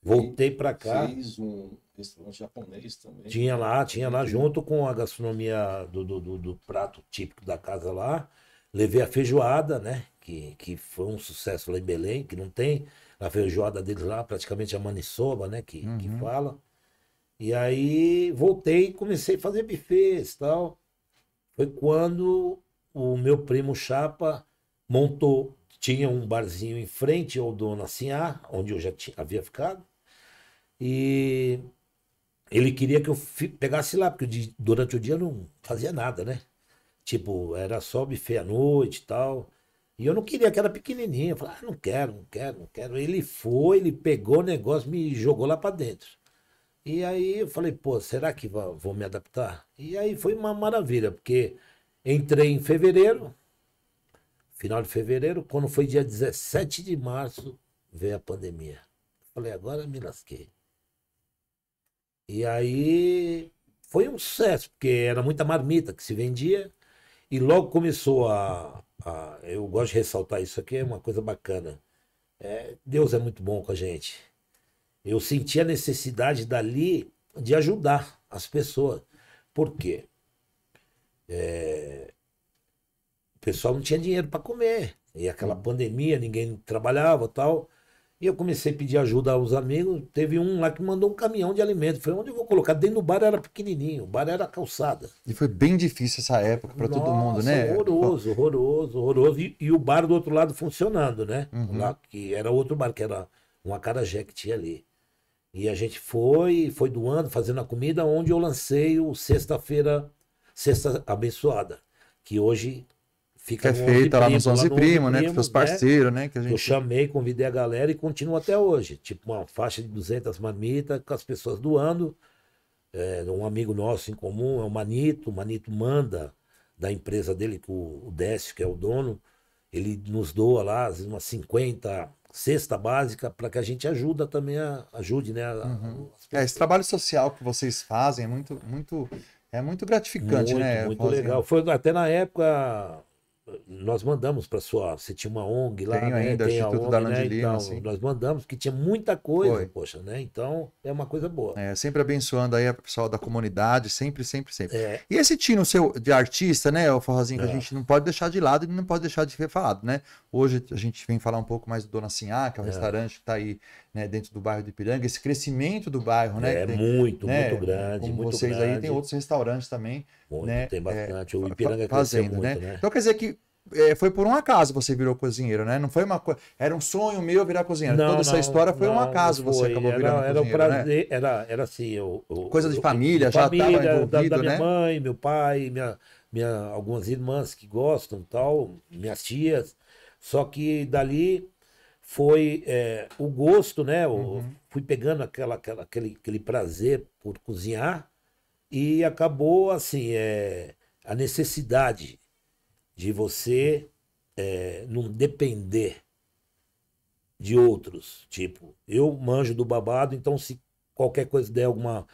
Voltei para cá. Fez um restaurante japonês também. Tinha lá, junto com a gastronomia do prato típico da casa lá. Levei a feijoada, né? Que foi um sucesso lá em Belém, que não tem. A feijoada deles lá, praticamente a maniçoba, né? Que fala. E aí voltei e comecei a fazer buffets e tal. Foi quando o meu primo Chapa montou, tinha um barzinho em frente ao Dona Sinhá, onde eu já havia ficado. E ele queria que eu pegasse lá, porque durante o dia eu não fazia nada, né? Tipo, era só buffet à noite e tal. E eu não queria, que era pequenininho. Eu falei, não quero, não quero, não quero. Ele foi, ele pegou o negócio, me jogou lá pra dentro. E aí eu falei, pô, será que vou me adaptar? E aí foi uma maravilha, porque entrei em fevereiro, final de fevereiro, quando foi dia 17 de março, veio a pandemia. Falei, agora me lasquei. E aí foi um sucesso, porque era muita marmita que se vendia. E logo começou eu gosto de ressaltar isso aqui, é uma coisa bacana. Deus é muito bom com a gente. Eu senti a necessidade dali de ajudar as pessoas. Por quê? O pessoal não tinha dinheiro para comer. E aquela pandemia, ninguém trabalhava e tal. E eu comecei a pedir ajuda aos amigos. Teve um lá que mandou um caminhão de alimento. Falei, onde eu vou colocar? Dentro do bar era pequenininho. O bar era calçada. E foi bem difícil essa época para todo mundo, né? Horroroso, horroroso, horroroso. E o bar do outro lado funcionando, né? Lá, que era outro bar, que era um acarajé que tinha ali. E a gente foi doando, fazendo a comida, onde eu lancei o Sexta Abençoada. Que hoje fica Que é feita lá nos 11 Primos, né? Com seus né? parceiros, né? Que a gente... Eu chamei, convidei a galera e continua até hoje. Tipo, uma faixa de 200 marmitas com as pessoas doando. Um amigo nosso em comum é o Manito. O Manito manda da empresa dele, que o Décio, que é o dono, ele nos doa lá às vezes, umas 50 cesta básica para que a gente ajude, né? esse trabalho social que vocês fazem é muito gratificante, né? Muito legal. Foi até na época. Nós mandamos para você tinha uma ONG lá, Tenho né? ainda, Tem a Instituto ONG, Darlan de né? Lima, Então, assim. nós mandamos, que tinha muita coisa, Foi. poxa, né? Então, é uma coisa boa. Sempre abençoando aí o pessoal da comunidade, sempre. É. E esse tino seu de artista, né, o Forrozinho, que a gente não pode deixar de lado e não pode deixar de ser falado, né? Hoje a gente vem falar um pouco mais do Dona Sinhá, que é um restaurante que está aí, né, dentro do bairro de Ipiranga, esse crescimento do bairro, né? Muito né, grande, como muito vocês grande. aí, tem outros restaurantes também, Muito, né? tem bastante. O Ipiranga cresceu fazendo, muito, né? né? Então quer dizer que foi por um acaso você virou cozinheiro, né? Não foi uma coisa. Era um sonho meu virar cozinheiro. Toda essa história foi um acaso você acabou virando era cozinheiro, um prazer, né? Era assim, coisa de família, já estava envolvido, da minha né? mãe, meu pai, algumas irmãs que gostam, tal, minhas tias. Só que dali foi o gosto, né? Fui pegando aquele prazer por cozinhar e acabou assim, a necessidade de você não depender de outros. Tipo, eu manjo do babado, então se qualquer coisa der alguma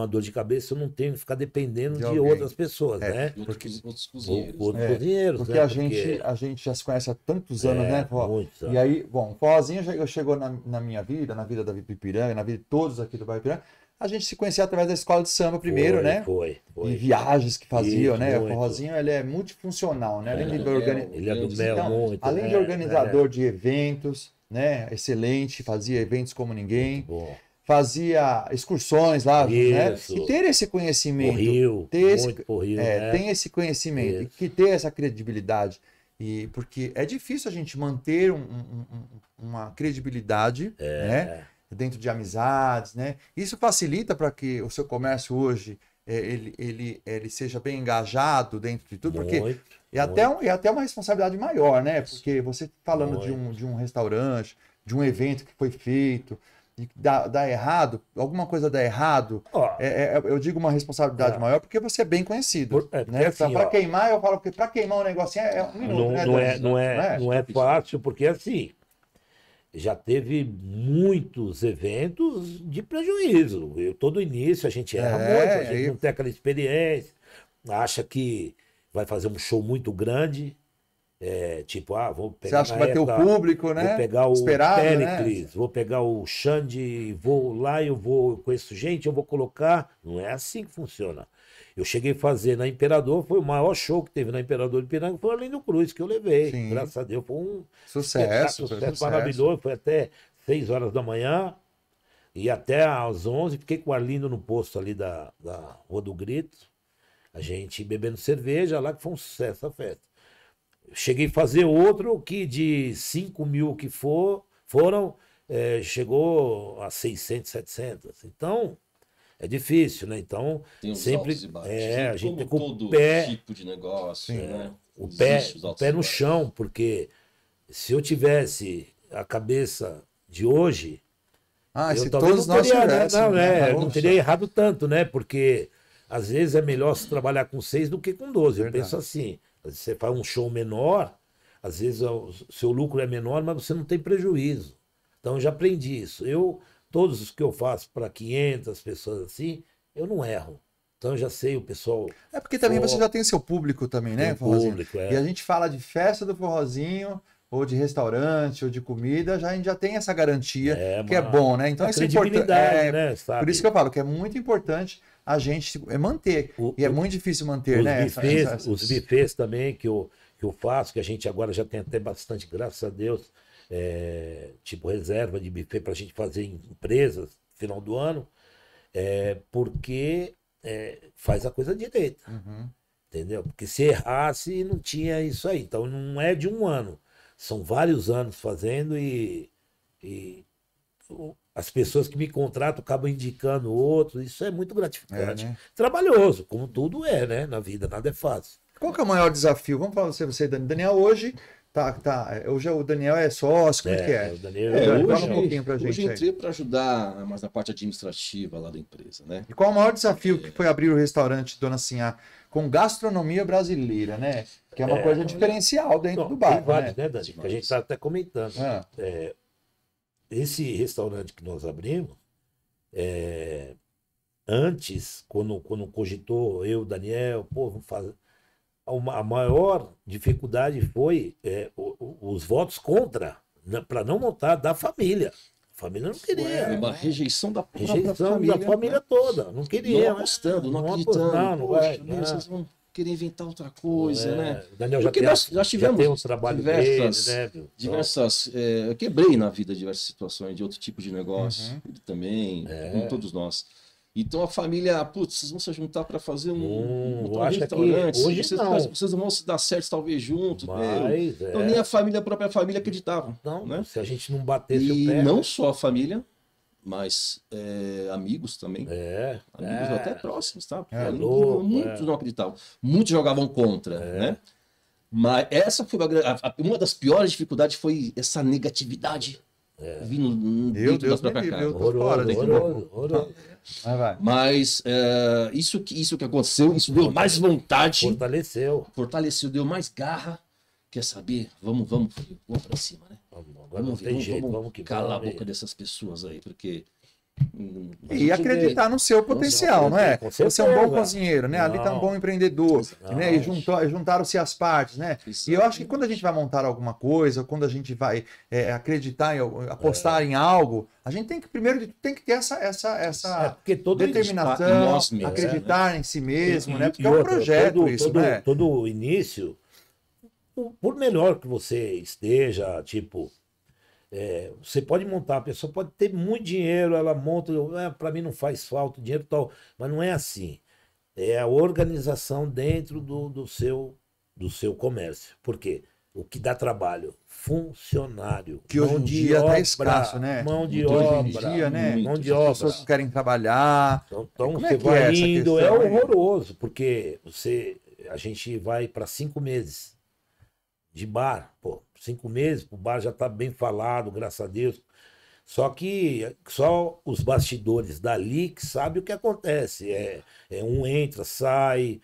dor de cabeça, eu não tenho que ficar dependendo De de alguém. outras pessoas, né? E outros cozinheiros. Outros É, cozinheiros, Porque né? a gente já se conhece há tantos anos, né, Forró? muitos anos. E aí, bom, o Forrozinho chegou na minha vida, na vida da Ipiranga, na vida de todos aqui do bairro Ipiranga. A gente se conhecia através da escola de samba primeiro, né? Foi. E viagens que faziam, Isso, né? O muito. Forrozinho, ele é multifuncional, né? Além de Ele é do mel Então, muito. além né? de organizador de eventos, né? Excelente, fazia eventos como ninguém. Bom. Fazia excursões lá, né? Isso. E ter esse O conhecimento, Rio, ter esse, muito por Rio, né? tem esse conhecimento, e Isso. que ter essa credibilidade. Porque é difícil a gente manter uma credibilidade, né? Dentro de amizades, né? Isso facilita para que o seu comércio hoje ele seja bem engajado dentro de tudo, porque Muito, é até uma responsabilidade maior, né? Porque você falando Muito. de um restaurante, de um evento que foi feito, e dá errado, alguma coisa dá errado, Ó, eu digo uma responsabilidade maior porque você é bem conhecido. porque Né? assim, Para ó, queimar, eu falo que para queimar um negocinho é um minuto, né? Dani? não é fácil, porque assim, já teve muitos eventos de prejuízo. Todo início a gente erra muito, a gente não tem aquela experiência, acha que vai fazer um show muito grande, tipo, vou Você pegar acha que vai ter o público, né? vou pegar o Esperado, Péricles, né? vou pegar o Xande, vou lá, eu conheço gente, eu vou colocar. Não é assim que funciona. Eu cheguei a fazer na Imperador, foi o maior show que teve na Imperador de Piranga, foi o Arlindo Cruz que eu levei. Sim. Graças a Deus, foi um Sucesso maravilhoso, foi até 6 horas da manhã e até às 11, fiquei com o Arlindo no posto ali da Rua do Grito, a gente bebendo cerveja lá, que foi um sucesso a festa. Cheguei a fazer outro que de 5 mil que foram, chegou a 600, 700. Então, é difícil, né? Então, Tem os sempre altos e baixos. Né? a gente tem Como com todo o pé, tipo de negócio, né? o Existe os altos pé e no baixos. chão, porque se eu tivesse a cabeça de hoje, Se eu talvez todos não nós teria, tivéssemos, né? não teria errado tanto, né? Porque às vezes é melhor se trabalhar com 6 do que com 12. Eu penso assim, você faz um show menor, às vezes o seu lucro é menor, mas você não tem prejuízo. Então eu já aprendi isso. Todos os que eu faço para 500 pessoas assim, eu não erro. Então eu já sei o pessoal. É porque também você já tem seu público também, né, Tem Forrozinho? público, E a gente fala de festa do Forrozinho, ou de restaurante, ou de comida, a gente já tem essa garantia, que é bom, né? Então a isso é importante. credibilidade, né? Sabe? Por isso que eu falo que é muito importante a gente manter. E é muito difícil manter, os né? Buffets, os buffets também que eu faço, que a gente agora já tem até bastante, graças a Deus, tipo reserva de buffet para a gente fazer em empresas no final do ano, porque faz a coisa direita. Entendeu? Porque se errasse, não tinha isso aí. Então não é de um ano. São vários anos fazendo e as pessoas que me contratam acabam indicando outros. Isso é muito gratificante. né? Trabalhoso, como tudo né? Na vida, nada é fácil. Qual que é o maior desafio? Vamos falar você, Daniel. Daniel hoje hoje o Daniel é sócio, como é que é? O Daniel, Fala um pouquinho pra gente hoje aí. entrei para ajudar mais na parte administrativa lá da empresa, né? E qual o maior desafio que foi abrir o restaurante Dona Sinhá com gastronomia brasileira, né? Que é uma coisa diferencial dentro do tem bairro, vários, né? né, Dani? Que a gente está até comentando. Ah. Esse restaurante que nós abrimos, antes, quando cogitou eu, Daniel, vamos fazer. A maior dificuldade foi os votos contra, para não montar da família. A família não queria. Uma rejeição da própria Rejeição família, da família toda. Não queria. Não apostando, não acreditando. Apostando, Poxa, vocês vão querer inventar outra coisa, né? O Daniel Porque já nós já tivemos tem um trabalho diversas- dele, né? Diversas. Eu quebrei na vida diversas situações de outro tipo de negócio. Ele também, como todos nós. Então a família, vocês vão se juntar para fazer eu acho que restaurante. hoje não. Vocês vão se dar certo talvez juntos. Mas, Então nem a própria família acreditava. Não, né? se a gente não batesse E o pé. não só a família, mas amigos também. Amigos até próximos, tá? Muitos não acreditavam. Muitos jogavam contra, né? Mas essa foi uma das piores dificuldades, foi essa negatividade vindo dentro da própria casa. Horroroso. Vai. Mas isso que aconteceu, isso deu mais vontade, Fortaleceu. deu mais garra. Quer saber? Vamos para cima, né? Agora não tem jeito, vamos que calar vamos. a boca dessas pessoas aí, porque E acreditar no seu potencial, não é? Você é um bom cozinheiro, né? Ali tá um bom empreendedor, né? E juntaram-se as partes, né? E eu acho que quando a gente vai montar alguma coisa, quando a gente vai acreditar, apostar em algo, a gente tem que, primeiro tem que ter essa determinação, acreditar em si mesmo, né? Porque é um projeto né? Todo início, por melhor que você esteja, tipo... você pode montar, a pessoa pode ter muito dinheiro, ela monta, para mim não faz falta dinheiro e tal, mas não é assim. É a organização dentro do seu comércio. Por quê? O que dá trabalho? Funcionário. Que hoje em dia está escasso, né? Mão de obra. Mão de obra. As pessoas que querem trabalhar. Então você vai indo, é horroroso, porque a gente vai para 5 meses de bar, pô. 5 meses, o bar já está bem falado, graças a Deus. Só que só os bastidores dali que sabem o que acontece. Um entra, sai,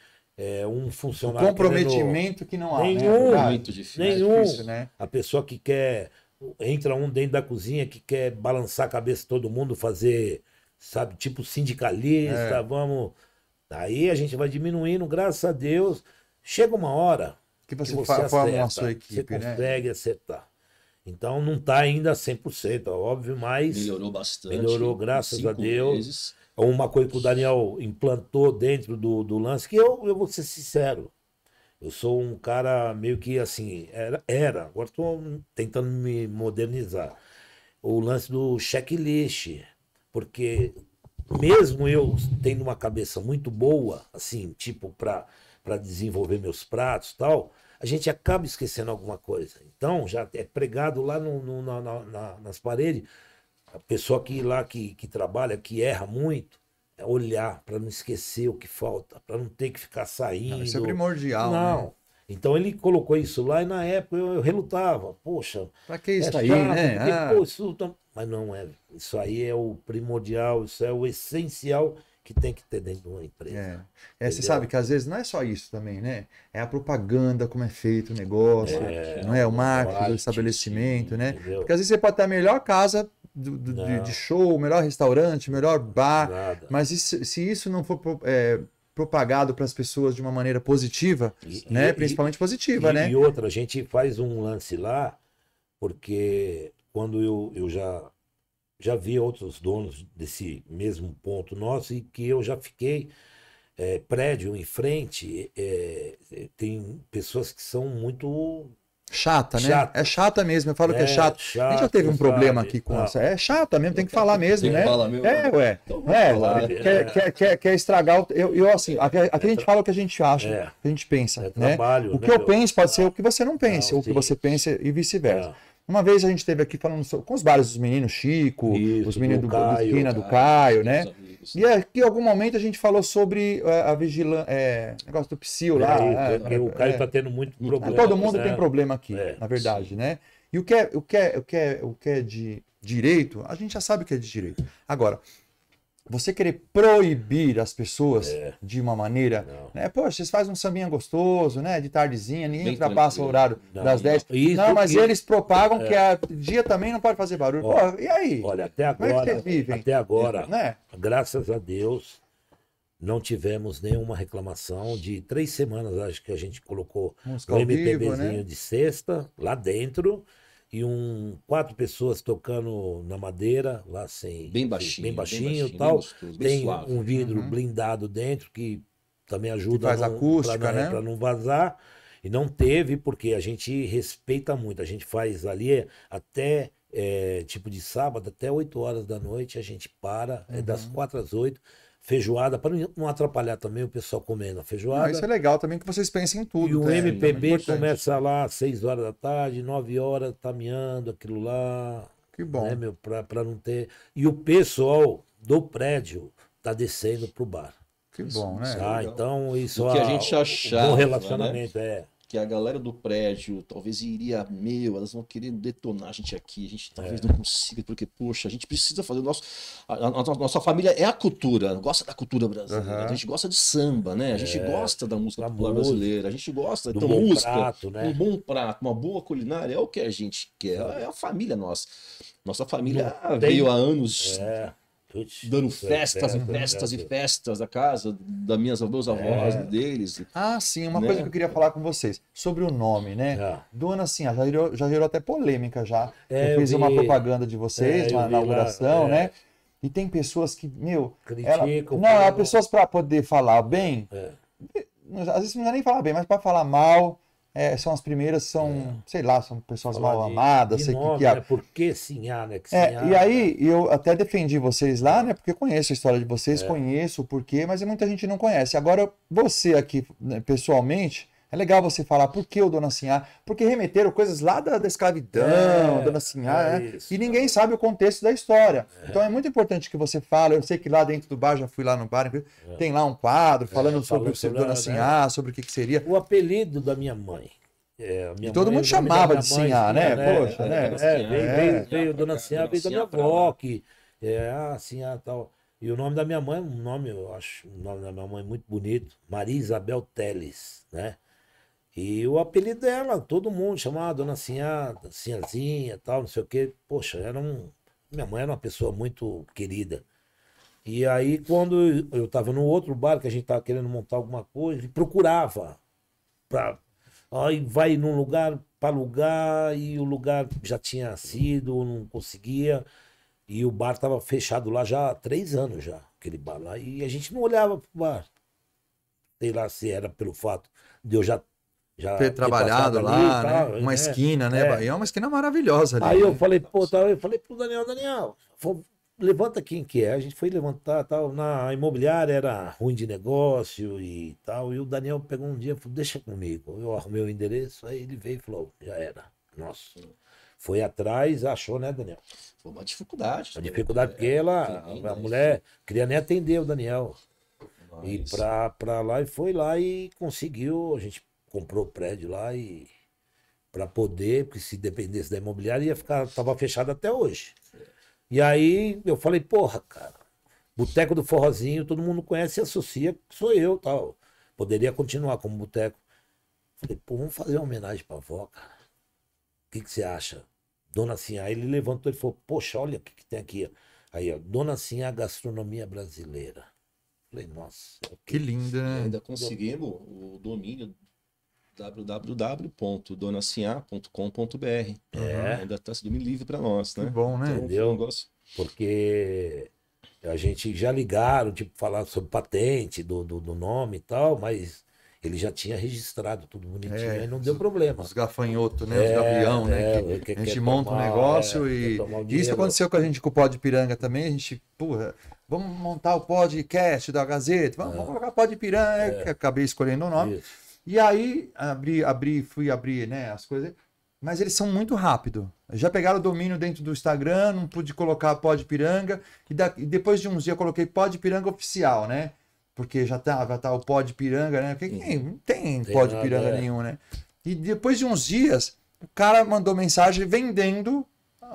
um funcionário... O comprometimento que não há, nenhum, né? Muito difícil. Nenhum. Difícil, né? A pessoa que quer... Entra dentro da cozinha que quer balançar a cabeça de todo mundo, fazer, sabe, tipo sindicalista, vamos... Aí a gente vai diminuindo, graças a Deus. Chega uma hora... Que você forma a sua equipe, você consegue acertar. Então não está ainda 100%, óbvio, mas... Melhorou bastante. Melhorou, graças a Deus. Meses. Uma coisa que o Daniel implantou dentro do lance, que eu vou ser sincero, eu sou um cara meio que assim, agora estou tentando me modernizar. O lance do checklist, porque mesmo eu tendo uma cabeça muito boa, assim, tipo, para desenvolver meus pratos e tal, a gente acaba esquecendo alguma coisa. Então, já é pregado lá nas paredes. A pessoa que trabalha, que erra muito, é olhar para não esquecer o que falta, para não ter que ficar saindo. Isso é primordial, não. Né? Então ele colocou isso lá e na época eu relutava. Poxa, para que isso aí, chato, né? Porque, isso mas não é. Isso aí é o primordial, isso é o essencial que tem que ter dentro de uma empresa. Você sabe que às vezes não é só isso também, né? É a propaganda, como é feito o negócio, não é? O marketing do estabelecimento, né? Entendeu? Porque às vezes você pode ter a melhor casa de show, o melhor restaurante, o melhor bar, mas se isso não for propagado para as pessoas de uma maneira positiva, né? Principalmente positiva, né? E outra, a gente faz um lance lá, porque quando eu já vi outros donos desse mesmo ponto nosso e que eu já fiquei prédio em frente, tem pessoas que são muito chata, né? É chata mesmo, eu falo que é chato. A gente já teve um problema aqui com essa. É chata mesmo, tem que falar mesmo, né? Falar mesmo. Quer estragar. Assim, aqui a gente fala o que a gente acha, o que a gente pensa. Né? Trabalho, o que eu penso pode ser o que você não pense, ou o que você pensa e vice-versa. Uma vez a gente esteve aqui falando com os bares dos meninos, Chico, os meninos do Esquina, do Caio, né? E aqui em algum momento a gente falou sobre a vigilância, negócio do psil lá. O Caio está tendo muito problema. Todo mundo tem problema aqui, na verdade, né? E o que é de direito, a gente já sabe o que é de direito. Agora, você querer proibir as pessoas de uma maneira, né? Poxa, vocês fazem um sambinha gostoso, né? De tardezinha, ninguém ultrapassa o horário das 10. Mas eles propagam que dia também não pode fazer barulho. Pô, e aí? Olha, até agora, como é que vocês vivem? Até agora, né? Graças a Deus, não tivemos nenhuma reclamação. De 3 semanas, acho que a gente colocou um MPBzinho, né? De sexta lá dentro. E 4 pessoas tocando na madeira, lá sem... Bem baixinho e tal. Gostoso, tem um vidro blindado dentro que também ajuda faz acústica, né? Para não vazar. E não teve, porque a gente respeita muito. A gente faz ali até, tipo de sábado, até 8 horas da noite, a gente para, das 4 às 8. Feijoada, para não atrapalhar também o pessoal comendo a feijoada. Isso é legal também que vocês pensem em tudo. E o MPB começa lá às 6 horas da tarde, 9 horas, caminhando aquilo lá. Que bom. Né, para não ter... E o pessoal do prédio tá descendo pro bar. Que bom, né? Então isso o que a gente achava, bom relacionamento, né? Que a galera do prédio talvez iria, elas vão querer detonar a gente aqui, a gente talvez não consiga, porque, poxa, a gente precisa fazer o nosso... A nossa família é a cultura, gosta da cultura brasileira, a gente gosta de samba, né? A gente gosta da música popular brasileira, a gente gosta da música, prato, né? Um bom prato, uma boa culinária, é o que a gente quer, é a família nossa. Nossa família veio há anos dando festas e festas da casa, das meus avós, deles. Ah, sim, uma coisa que eu queria falar com vocês, sobre o nome, né? Dona Sinhá, já gerou até polêmica já. Eu fiz uma propaganda de vocês na inauguração, né? E tem pessoas que, criticam. Não, há pessoas para poder falar bem, às vezes não é nem falar bem, mas para falar mal, são as primeiras, sei lá, são pessoas mal amadas. Sei nome, que Por que Sinhá, né? E aí, eu até defendi vocês lá, né? Porque eu conheço a história de vocês, conheço o porquê, mas muita gente não conhece. Agora, você aqui, né, pessoalmente, é legal você falar por que o Dona Sinhá, porque remeteram coisas lá da escravidão, Dona Sinhá, e ninguém sabe o contexto da história. Então é muito importante que você fale. Eu sei que lá dentro do bar, já fui lá no bar, tem lá um quadro falando sobre Dona Sinhá, sobre o que seria. O apelido da minha mãe. Todo mundo chamava de Sinhá, né? Poxa, né? Veio Dona Sinhá, veio da minha avó, que Sinhá tal. E o nome da minha mãe, eu acho o nome da minha mãe muito bonito, Maria Isabel Teles, né? E o apelido dela, todo mundo chamava Dona Sinhá, Sinhazinha, tal, não sei o quê. Poxa, minha mãe era uma pessoa muito querida. E aí, quando eu estava no outro bar, que a gente estava querendo montar alguma coisa, ele procurava. Aí vai num lugar para alugar, e o lugar já tinha sido, não conseguia. E o bar estava fechado lá já há 3 anos, já, aquele bar lá. E a gente não olhava pro bar. Sei lá se era pelo fato de eu já ter trabalhado lá, tal, né? Uma esquina, né? Bahia é uma esquina maravilhosa ali. Aí eu falei, eu falei pro Daniel, levanta quem que é. A gente foi levantar, tal, na imobiliária era ruim de negócio e tal. E o Daniel pegou um dia e falou, deixa comigo. Eu arrumei o endereço, aí ele veio e falou, já era. Nossa. Foi atrás, achou, né, Daniel? Foi uma dificuldade. Uma dificuldade, porque a mulher queria nem atender o Daniel. E pra lá, e foi lá e conseguiu, a gente comprou o prédio lá e para poder, porque se dependesse da imobiliária tava fechado até hoje. E aí eu falei, porra, cara, Boteco do Forrozinho, todo mundo conhece e associa que sou eu, tal. Poderia continuar como boteco. Falei, pô, vamos fazer uma homenagem pra avó, cara. O que você acha? Dona Sinhá, ele levantou e falou, poxa, olha o que tem aqui. Aí, ó, Dona Sinhá, gastronomia brasileira. Falei, nossa. Que linda, né? Ainda conseguimos o domínio www.donasinhá.com.br. Ainda está sendo livre para nós, né? Que bom, né? Entendeu? Porque a gente já ligaram, tipo, falar sobre patente do nome e tal, mas ele já tinha registrado tudo bonitinho e não deu problema. Os gafanhotos, né? Os gavião, né? Que a gente monta um negócio e isso aconteceu com a gente com o Pó de Piranga também. A gente, vamos montar o podcast da Gazeta, vamos colocar Pó de Piranga, acabei escolhendo o nome. Isso. E aí, fui abrir, né, as coisas, mas eles são muito rápidos. Já pegaram o domínio dentro do Instagram, não pude colocar Pó de Piranga, e depois de uns dias eu coloquei Pó de Piranga Oficial, né? Porque já tá o Pó de Piranga, né? Porque não tem Pó de Piranga nenhum, né? E depois de uns dias, o cara mandou mensagem vendendo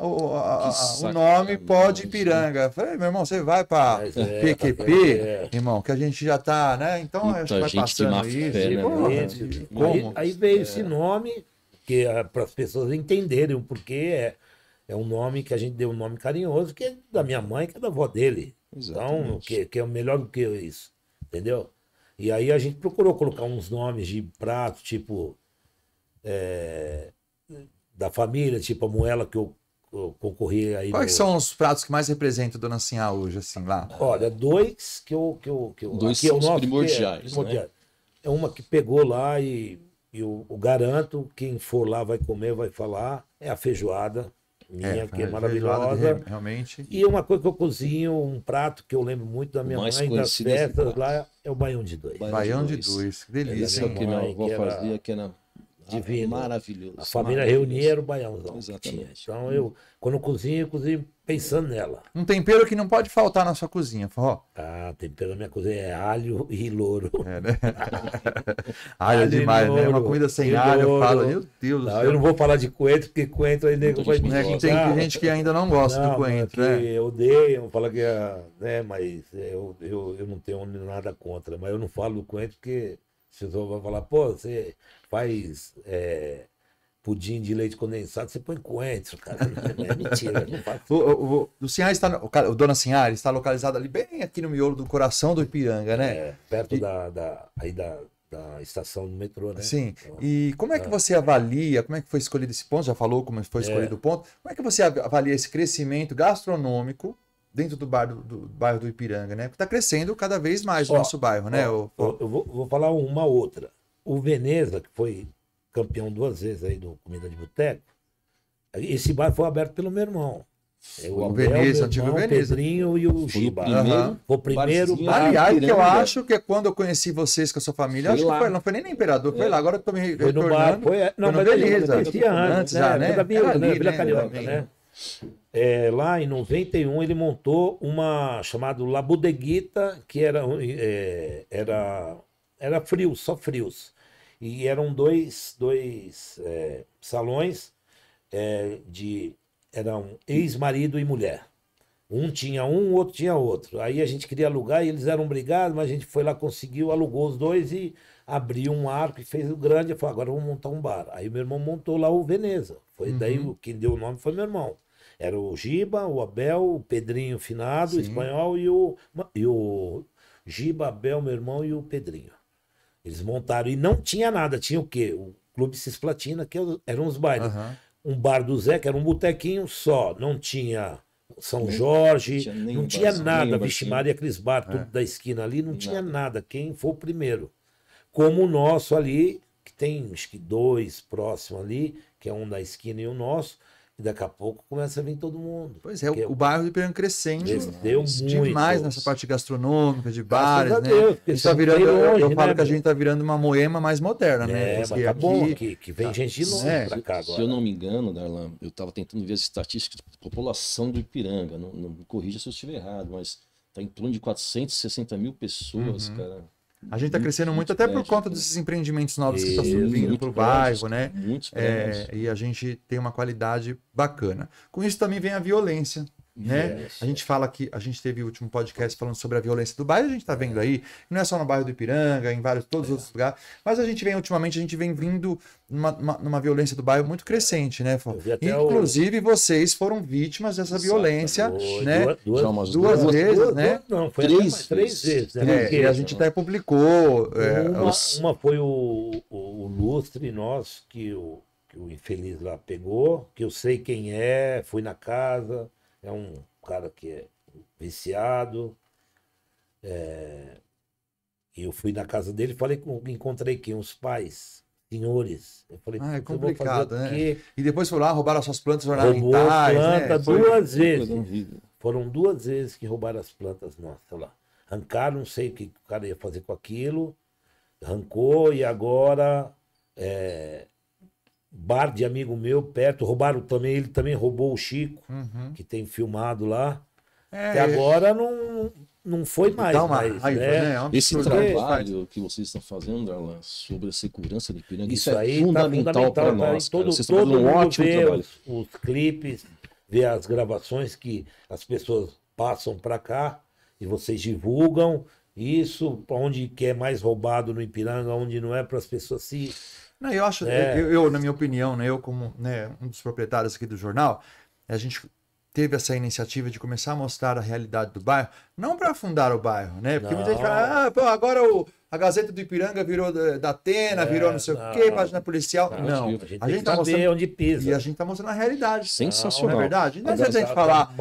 o nome Pó de Piranga. Falei, meu irmão, você vai para PQP, irmão, que a gente já tá, né? Então acho que vai passando isso. Como? Aí veio esse nome, que para as pessoas entenderem o porquê é um nome que a gente deu um nome carinhoso, que é da minha mãe, que é da avó dele. Exatamente. Então, que é melhor do que isso, entendeu? E aí a gente procurou colocar uns nomes de prato, tipo da família, tipo a moela que eu concorri aí. Quais são os pratos que mais representam Dona Sinhá hoje, assim, lá? Olha, dois que eu dois são os primordiais, né? É uma que pegou lá e eu garanto, quem for lá vai comer, vai falar, é a feijoada minha, que é maravilhosa. Realmente. E uma coisa que eu cozinho, um prato que eu lembro muito da minha mãe, das festas lá, é o baião de dois. Baião de dois, que delícia. Esse é o que minha avó fazia, que era divino. Maravilhoso. A família reunia, era o baiãozão. Exatamente. Então, quando eu cozinho pensando nela. Um tempero que não pode faltar na sua cozinha, Forró. Tempero na minha cozinha é alho e louro. Né? Alho é demais, louro, né? Uma comida sem alho, eu falo, meu Deus do céu. Eu não vou falar de coentro, porque coentro aí nego vai me dizer. Tem gente que ainda não gosta do coentro, né? Odeiam, fala que mas eu não tenho nada contra. Mas eu não falo do coentro porque... Se você vai falar, pô, você faz pudim de leite condensado, você põe coentro, cara. É mentira. Não faz. O Sinhá está, o Dona Sinhá está localizado ali bem aqui no miolo do coração do Ipiranga, né? Perto da estação do metrô, né? Sim. E como é que você avalia, como é que foi escolhido esse ponto? Já falou como foi escolhido o ponto. Como é que você avalia esse crescimento gastronômico dentro do bairro do Ipiranga, né? Porque está crescendo cada vez mais o nosso bairro, né? Eu vou falar uma outra. O Veneza, que foi campeão 2 vezes aí do Comida de Boteco, esse bairro foi aberto pelo meu irmão. O Veneza, antigo Veneza. O Pedrinho e o Giba. Foi o primeiro bar. Aliás, que eu acho que é quando eu conheci vocês com a sua família, acho que não foi nem no Imperador, foi lá. Agora eu tô me retornando. Foi no bar, não, mas Veneza. Antes já, né? Da Vila Carioca, né? Lá em 91 ele montou uma chamada La Bodeguita, que era frios, só frios. E eram dois salões eram ex-marido e mulher. Um tinha um, o outro tinha outro. Aí a gente queria alugar e eles eram brigados, mas a gente foi lá, conseguiu, alugou os dois e abriu um arco e fez o grande. Eu falei, agora vamos montar um bar. Aí meu irmão montou lá o Veneza. Foi daí quem deu o nome foi meu irmão. Era o Giba, o Abel, o Pedrinho finado, o espanhol e o Giba, Abel, meu irmão e o Pedrinho. Eles montaram e não tinha nada. Tinha o quê? O Clube Cisplatina, que eram os bailes. Um bar do Zé, que era um botequinho só. Não tinha São Jorge, não tinha nada. Vixe Maria, aqueles bar tudo da esquina ali, não tinha nada. Quem foi o primeiro? Como o nosso ali, que tem acho que 2 próximos ali, que é um da esquina e o nosso. E daqui a pouco começa a vir todo mundo. Pois é, o bairro de Ipiranga crescendo demais nessa parte gastronômica, de bares, né? Deus, tá virando, eu falo que a gente tá virando uma Moema mais moderna, né? Mas tá bom que vem gente de longe pra cá agora. Se eu não me engano, Darlan, eu tava tentando ver as estatísticas de população do Ipiranga. Não me corrija se eu estiver errado, mas tá em torno de 460 mil pessoas, cara. A gente está crescendo muito até por conta desses empreendimentos novos que estão subindo para o bairro, né? E a gente tem uma qualidade bacana. Com isso também vem a violência, né? A gente fala que a gente teve o último podcast falando sobre a violência do bairro, a gente está vendo aí, não é só no bairro do Ipiranga, em todos os outros lugares, mas ultimamente a gente vem vindo numa violência do bairro muito crescente, né? Inclusive vocês foram vítimas dessa violência, né? Duas vezes, né? Não, foi 3 vezes. Né? E a gente até publicou. Uma foi o lustre nosso que o infeliz lá pegou, que eu sei quem é, fui na casa. É um cara que é viciado. E eu fui na casa dele e encontrei quem? Os pais, senhores. Eu falei, é complicado, né? E depois foi lá, roubaram as suas plantas ornamentais. Roubou planta, né? 2 vezes. Foram 2 vezes que roubaram as plantas nossas lá. Arrancaram, não sei o que o cara ia fazer com aquilo. Arrancou e agora... bar de amigo meu perto, roubaram também, ele também roubou o Chico, que tem filmado lá. Até agora não foi mais. Esse trabalho que vocês estão fazendo, Darlan, sobre a segurança de Ipiranga, isso aí é fundamental para nós. Todo mundo ótimo trabalho. Os clipes, ver as gravações que as pessoas passam para cá e vocês divulgam isso, onde que é mais roubado no Ipiranga, onde não é, para as pessoas se... Não, eu acho, na minha opinião, né, eu como um dos proprietários aqui do jornal, a gente teve essa iniciativa de começar a mostrar a realidade do bairro, não para afundar o bairro, né? Porque muita gente fala, agora a Gazeta do Ipiranga virou da Atena, virou não sei o quê, página policial. Não, a gente tá mostrando onde pisa. E a gente tá mostrando a realidade. Sensacional. Não é verdade? Não adianta a gente falar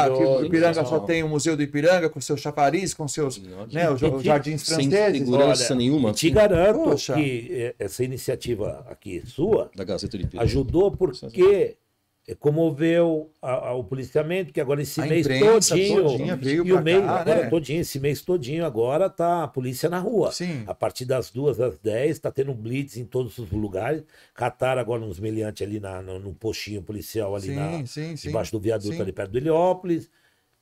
que o Ipiranga só tem o Museu do Ipiranga com seus chafariz, com seus os jardins franceses. Sem segurança nenhuma. Te garanto que essa iniciativa aqui sua da Gazeta do Ipiranga ajudou porque comoveu o policiamento, que agora esse mês todinho veio e o mês todinho, esse mês todinho agora tá a polícia na rua. Sim. A partir das 2 às 10 tá tendo blitz em todos os lugares. Cataram agora uns meliantes ali no postinho policial ali debaixo do viaduto ali perto do Heliópolis.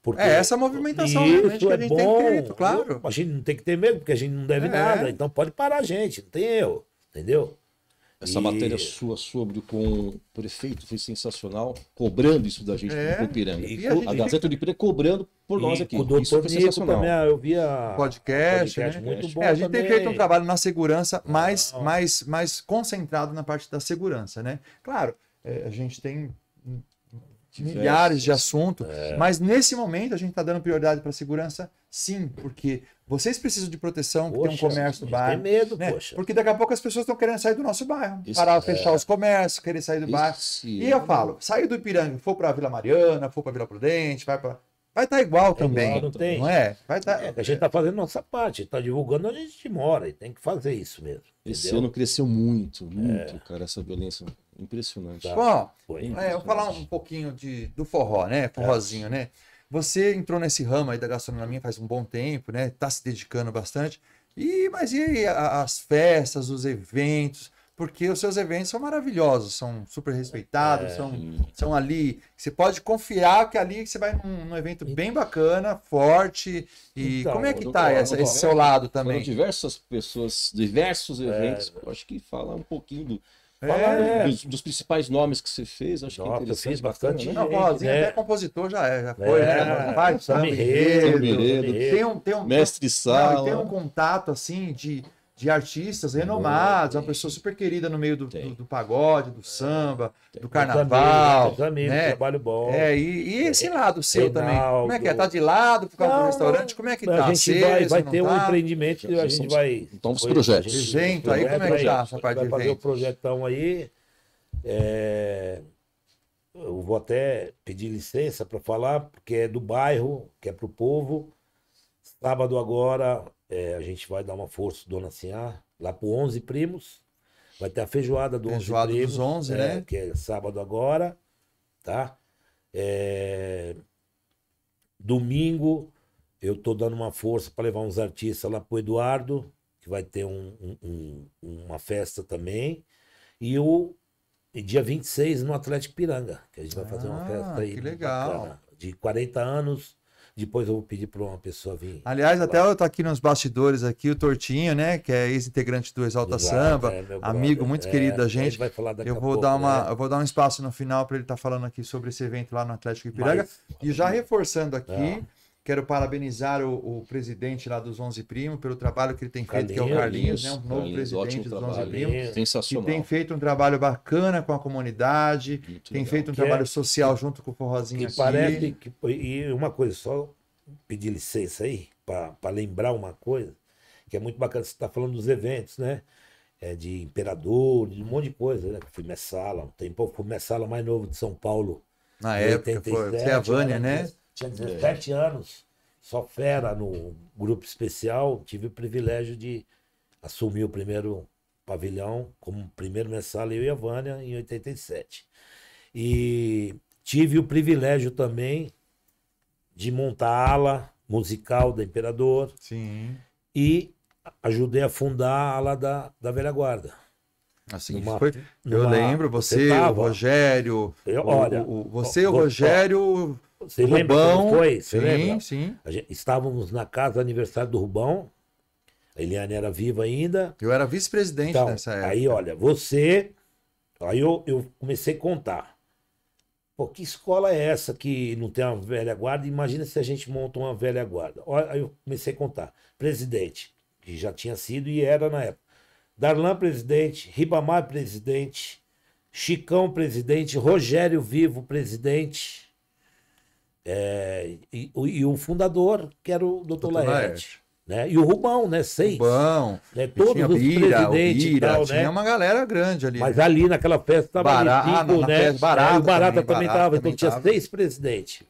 Porque essa movimentação realmente que a gente tem feito, claro. A gente não tem que ter medo, porque a gente não deve nada, então pode parar a gente, não tem erro, entendeu? Essa matéria sua sobre com o prefeito foi sensacional, cobrando isso da gente do Ipiranga. A Gazeta do Ipiranga cobrando por nós aqui. O doutor Nico também, eu via podcast, né? Muito bom. A gente tem feito um trabalho na segurança mais concentrado na parte da segurança, né? Claro, a gente tem milhares de assuntos, mas nesse momento a gente está dando prioridade para a segurança, sim, porque vocês precisam de proteção, que tem um comércio do bairro. Tem medo, né? Porque daqui a pouco as pessoas estão querendo sair do nosso bairro, fechar os comércios, querer sair do bairro. E eu falo, sair do Ipiranga, for para a Vila Mariana, for para a Vila Prudente, vai estar igual também, igual, não tem? Não é? A gente está fazendo nossa parte, está divulgando onde a gente mora e tem que fazer isso mesmo. Esse ano cresceu muito, cara, essa violência. Impressionante. Bom, eu vou falar um pouquinho do forró, né? Forrozinho, né? Você entrou nesse ramo aí da gastronomia faz um bom tempo, né? Tá se dedicando bastante. Mas e aí as festas, os eventos? Porque os seus eventos são maravilhosos, são super respeitados, são ali. Você pode confiar que ali você vai num evento bem bacana, forte. E então, como é que tá esse seu lado também? Diversas pessoas, diversos eventos, eu acho que fala um pouquinho dos principais nomes que você fez, acho que é interessante. Eu fiz bastante. Né? Não, Rosinha até compositor já foi, né? Faz tem um mestre Sala. Tem um contato assim de artistas renomados, uma pessoa super querida no meio do pagode, do samba, do carnaval. Né? Trabalho bom. E esse lado seu também. Como é que é? Tá de lado por causa do restaurante? Como é que tá? A gente vai ter um empreendimento e a gente vai. Então, os projetos. Evento aí, como é que tá essa parte de evento? Vai fazer o projetão aí. Eu vou até pedir licença para falar, porque é do bairro, que é pro povo. Sábado agora. A gente vai dar uma força do Dona Sinhá, lá pro 11 Primos. Vai ter a feijoada do 11 Primos. Dos 11, né? Que é sábado agora, tá? Domingo, eu tô dando uma força para levar uns artistas lá pro Eduardo, que vai ter uma festa também. E dia 26 no Atlético Piranga, que a gente vai fazer uma festa aí. Que legal. Bacana, de 40 anos. Depois eu vou pedir para uma pessoa vir. Aliás, até eu tô aqui nos bastidores aqui, o Tortinho, né? Que é ex-integrante do Exalta Samba, amigo muito querido da gente. Vai falar daqui eu vou dar um espaço no final para ele estar falando aqui sobre esse evento lá no Atlético Ipiranga. E já reforçando aqui, quero parabenizar o presidente lá dos 11 Primos pelo trabalho que ele tem feito, que é o Carlinhos, né? Um novo presidente dos 11 Primos. Sensacional. Que tem feito um trabalho bacana com a comunidade, tem feito um trabalho social junto com o Forrozinho aqui. Parece que, e uma coisa, só pedir licença aí, para lembrar uma coisa, que é muito bacana, você está falando dos eventos, né? De Imperador, de um monte de coisa, né? Fui Messala, um tempo, fui Messala mais novo de São Paulo. Na época, foi a Vânia, né? Tinha 17 anos, só fera no grupo especial, tive o privilégio de assumir o primeiro pavilhão como primeiro Messala, eu e a Vânia, em 87. E tive o privilégio também de montar a ala musical da Imperador. Sim. E ajudei a fundar a ala da Velha Guarda. Assim, eu lembro, você o Rogério, o Rogério... Você lembra como foi? Você lembra? Sim. Estávamos na casa do aniversário do Rubão. A Eliane era viva ainda. Eu era vice-presidente nessa época. Aí, olha, você... Aí eu comecei a contar. Pô, que escola é essa que não tem uma velha guarda? Imagina se a gente monta uma velha guarda. Aí eu comecei a contar. Presidente, que já tinha sido e era na época. Darlan, presidente. Ribamar, presidente. Chicão, presidente. Rogério Vivo, presidente. E o fundador, que era o Dr. Laerte. Né? E o Rubão, né? 6. Rubão. Né? Todos tinha os presidentes e tal, tinha né? uma galera grande ali. Mas ali naquela festa estava ali 5, né? O Barata também estava. Então tinha 6 presidentes,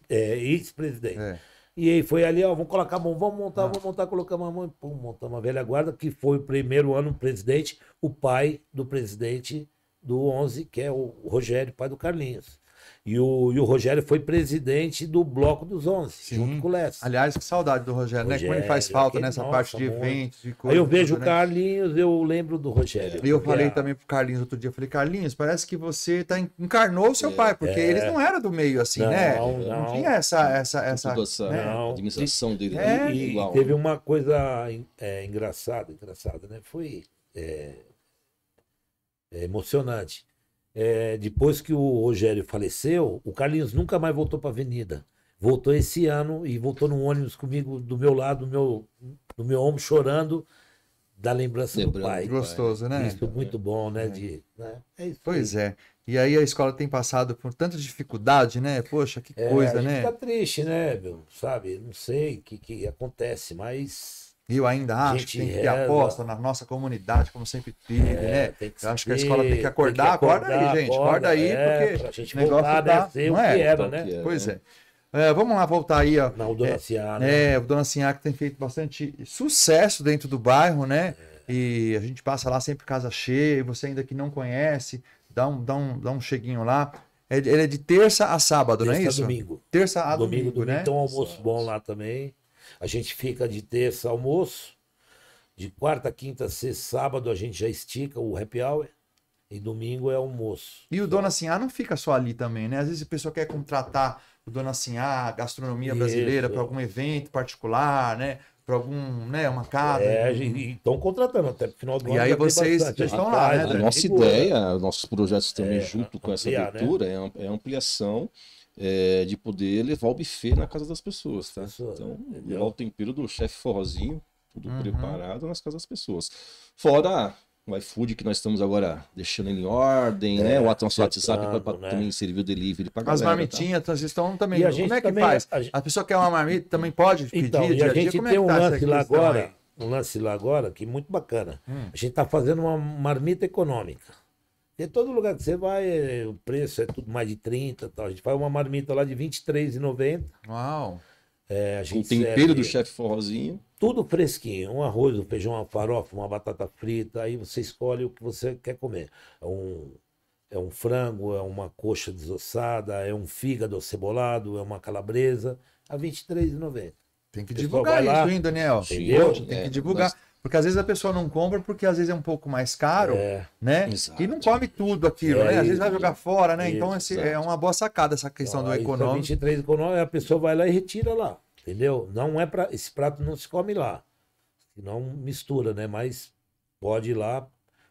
ex-presidente. E aí foi ali, ó, vamos colocar a mão, vamos montar, colocamos a mão e pum, montamos a velha guarda, que foi o primeiro ano presidente, o pai do presidente do 11, que é o Rogério, pai do Carlinhos. E o Rogério foi presidente do Bloco dos 11, junto com o Lessa. Aliás, que saudade do Rogério, né? Como ele faz falta nessa parte de eventos, de coisas. Aí eu vejo o Carlinhos, eu lembro do Rogério. E eu falei também pro Carlinhos outro dia, eu falei, Carlinhos, parece que você encarnou o seu pai, porque eles não eram do meio assim, né? Não tinha essa administração dele. E teve uma coisa engraçada, né? Foi... É emocionante. Depois que o Rogério faleceu, o Carlinhos nunca mais voltou para a Avenida. Voltou esse ano e voltou num ônibus comigo, do meu lado, do meu ombro, chorando da lembrança do pai. Gostoso, né? Isso muito bom, né? É isso pois é. E aí a escola tem passado por tanta dificuldade, né? Poxa, que coisa, né? Fica triste, né, meu? Sabe? Não sei o que acontece, mas... Eu ainda acho que tem que ter aposta na nossa comunidade, como sempre tive, né? Eu acho que a escola tem que acordar. Acorda aí, gente. Acorda aí, porque pra gente o negócio voltar a ser o que era, né? Pois é. Vamos lá voltar aí, ó. O Dona Sinhá, né? O Dona Sinhá que tem feito bastante sucesso dentro do bairro, né? E a gente passa lá sempre casa cheia, e você ainda que não conhece, dá um cheguinho lá. Ele é de terça a sábado, não é isso? Domingo. Terça a domingo, né? Então, almoço bom lá também. A gente fica de terça almoço, de quarta, quinta, sexta, sábado a gente já estica o happy hour e domingo é almoço. E o Dona Sinhá não fica só ali também, né? Às vezes a pessoa quer contratar o Dona Sinhá, gastronomia brasileira, para algum evento particular, né? Para algum, né? Uma casa. Estão contratando até pro final do ano. E aí vocês estão lá, né? A nossa ideia, nossos projetos também junto com essa abertura, né? É ampliação. De poder levar o buffet na casa das pessoas, tá? Então, levar o tempero do chefe forrozinho, tudo preparado nas casas das pessoas. Fora o iFood que nós estamos agora deixando ele em ordem, né? O nosso WhatsApp para também servir o delivery para galera. As marmitinhas, vocês estão também. E como é que faz? A pessoa quer uma marmita, também pode pedir? Então, e a gente tem um lance lá agora que é muito bacana. A gente está fazendo uma marmita econômica. Em todo lugar que você vai, o preço é tudo mais de 30 e tal. A gente faz uma marmita lá de R$23,90. Uau! O tempero do chefe forrozinho. Tudo fresquinho. Um arroz, um feijão, uma farofa, uma batata frita. Aí você escolhe o que você quer comer. É um frango, é uma coxa desossada, é um fígado cebolado, é uma calabresa. A R$23,90. Tem que divulgar isso, hein, Daniel? Entendeu? Tem que divulgar. Porque às vezes a pessoa não compra porque às vezes é um pouco mais caro, né? Exato. E não come tudo aquilo, né? Às vezes vai jogar fora, né? Então é uma boa sacada essa questão do econômico. 23 econômico, a pessoa vai lá e retira lá, entendeu? Não é para esse prato não se come lá, não mistura, né? Mas pode ir lá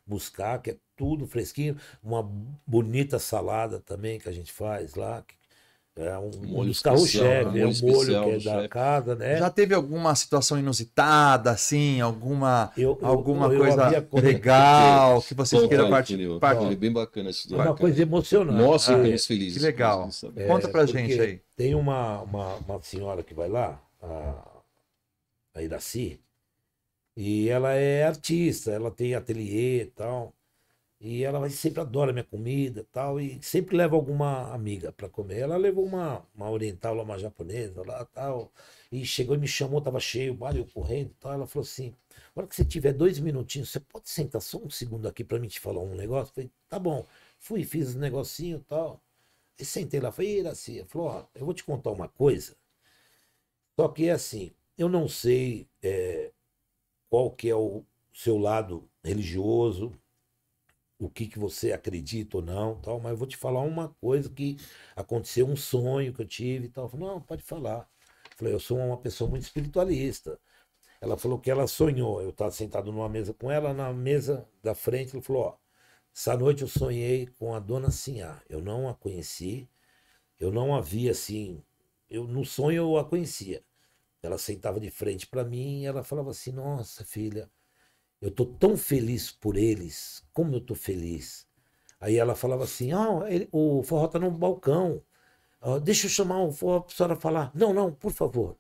buscar, que é tudo fresquinho, uma bonita salada também que a gente faz lá. É um dos carro-chefe, é um molho que é da casa, né? Já teve alguma situação inusitada, assim, alguma coisa legal que vocês queiram partilhar? Bem bacana isso. Uma coisa emocionante. Nossa, ficamos felizes. Que legal. Conta pra gente aí. Tem uma senhora que vai lá, a Iraci, e ela é artista, ela tem ateliê e tal. E ela sempre adora minha comida e tal, e sempre leva alguma amiga para comer. Ela levou uma oriental lá, uma japonesa lá tal, e chegou e me chamou, tava cheio, o bar, eu correndo e tal. Ela falou assim: na hora que você tiver 2 minutinhos, você pode sentar só um segundo aqui para mim te falar um negócio? Eu falei: tá bom. Fui, fiz um negocinho e tal. E sentei lá, falei: Iraci, ela falou: ó, eu vou te contar uma coisa, só que é assim, eu não sei qual que é o seu lado religioso, o que você acredita ou não, tal, mas eu vou te falar uma coisa que aconteceu, um sonho que eu tive e tal. Eu falei: não, pode falar. Eu falei: eu sou uma pessoa muito espiritualista. Ela falou que ela sonhou, eu estava sentado numa mesa com ela, na mesa da frente, ela falou: ó, essa noite eu sonhei com a Dona Sinhá, eu não a conheci, eu não a vi assim, no sonho eu a conhecia. Ela sentava de frente para mim e ela falava assim: nossa, filha, eu tô tão feliz por eles, como eu tô feliz. Aí ela falava assim: o forró tá no balcão, deixa eu chamar o forró pra senhora falar. Não, por favor,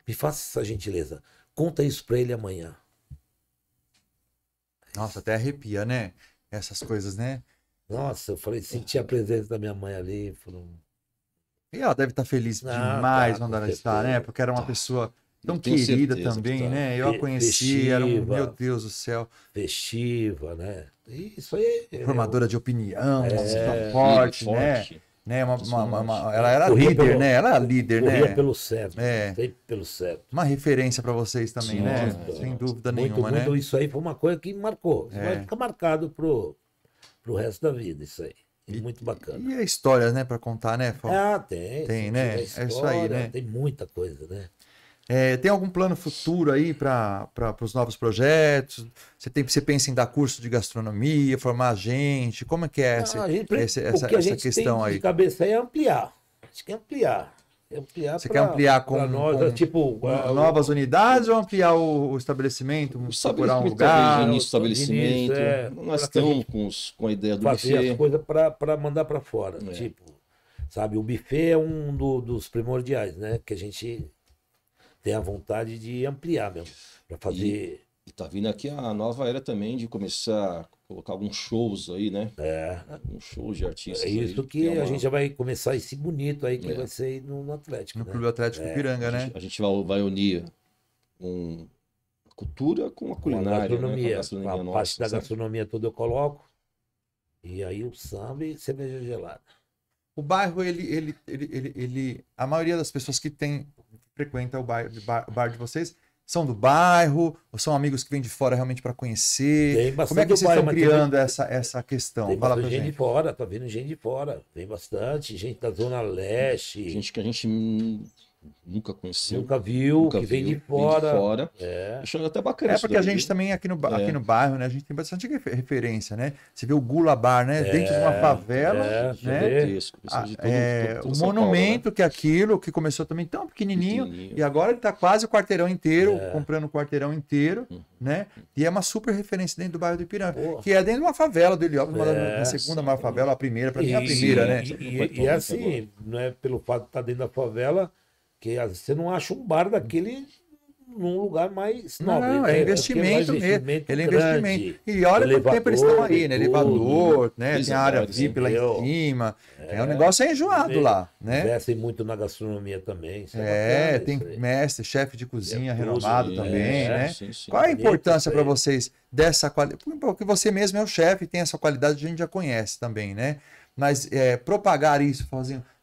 me faça essa gentileza, conta isso pra ele amanhã. Nossa, até arrepia, né? Essas coisas, né? Nossa, eu falei, senti a presença da minha mãe ali. E ela deve estar feliz demais onde ela está, né? Porque era uma pessoa tão querida também, né? Eu a conheci, era meu Deus do céu. Festiva, né? Isso aí. Formadora de opinião, forte, né? Ela era líder, né? Ela era líder, né? Corria pelo certo. Sempre pelo certo. Uma referência para vocês também, né? Sem dúvida nenhuma, né? Isso aí foi uma coisa que marcou. Vai ficar marcado pro resto da vida, isso aí. Muito bacana. E a história, né, para contar, né? Tem. Tem, né? É isso aí, né? Tem muita coisa, né? Tem algum plano futuro aí para os novos projetos? Você pensa em dar curso de gastronomia, formar gente? Como é que é essa questão aí? De cabeça aí é ampliar. Acho que é ampliar. Você quer ampliar com tipo, novas unidades ou ampliar o estabelecimento? Procurar um lugar? Início do estabelecimento. Nós estamos com a ideia do fazer buffet. As coisas para mandar para fora. Tipo, sabe, o buffet é um dos primordiais, né? Que a gente tem a vontade de ampliar mesmo. Para fazer. E tá vindo aqui a nova era também de começar a colocar alguns shows aí, né? Alguns shows de artistas. É isso aí, que a gente já vai começar esse bonito aí que vai ser aí no Atlético. No Clube Atlético Ipiranga, né? A gente vai unir a cultura com a culinária. Gastronomia. Né? Com a gastronomia a parte da gastronomia toda eu coloco. E aí o samba e cerveja gelada. O bairro, a maioria das pessoas que frequenta o bar de vocês são do bairro, ou são amigos que vêm de fora realmente para conhecer? Como é que vocês estão criando essa questão? Tem bastante gente de fora, tá vindo gente de fora. Vem bastante, gente da Zona Leste. Gente que a gente nunca conheceu. Nunca viu, que vem de fora. Achando até bacana. Porque a gente também aqui no bairro, né? A gente tem bastante referência, né? Você vê o Gula Bar, né? Dentro de uma favela, né? O monumento que é aquilo, que começou também tão pequenininho. E agora ele tá quase o quarteirão inteiro, comprando o quarteirão inteiro, né? E é uma super referência dentro do bairro do Ipiranga, que é dentro de uma favela do Heliópolis, uma segunda maior favela, a primeira, para mim é a primeira, né? E assim, não é pelo fato de estar dentro da favela que você não acha um bar daquele num lugar mais nobre. Não, é investimento mesmo. Ele é investimento. E olha quanto tempo eles estão aí, né? Elevador, né? Tem a área VIP lá em cima. O negócio é enjoado lá, né? Investem muito na gastronomia também. Tem mestre, chefe de cozinha renomado também, né? Sim. Qual é a importância para vocês dessa qualidade? Porque você mesmo é o chefe e tem essa qualidade, a gente já conhece também, né? Mas propagar isso,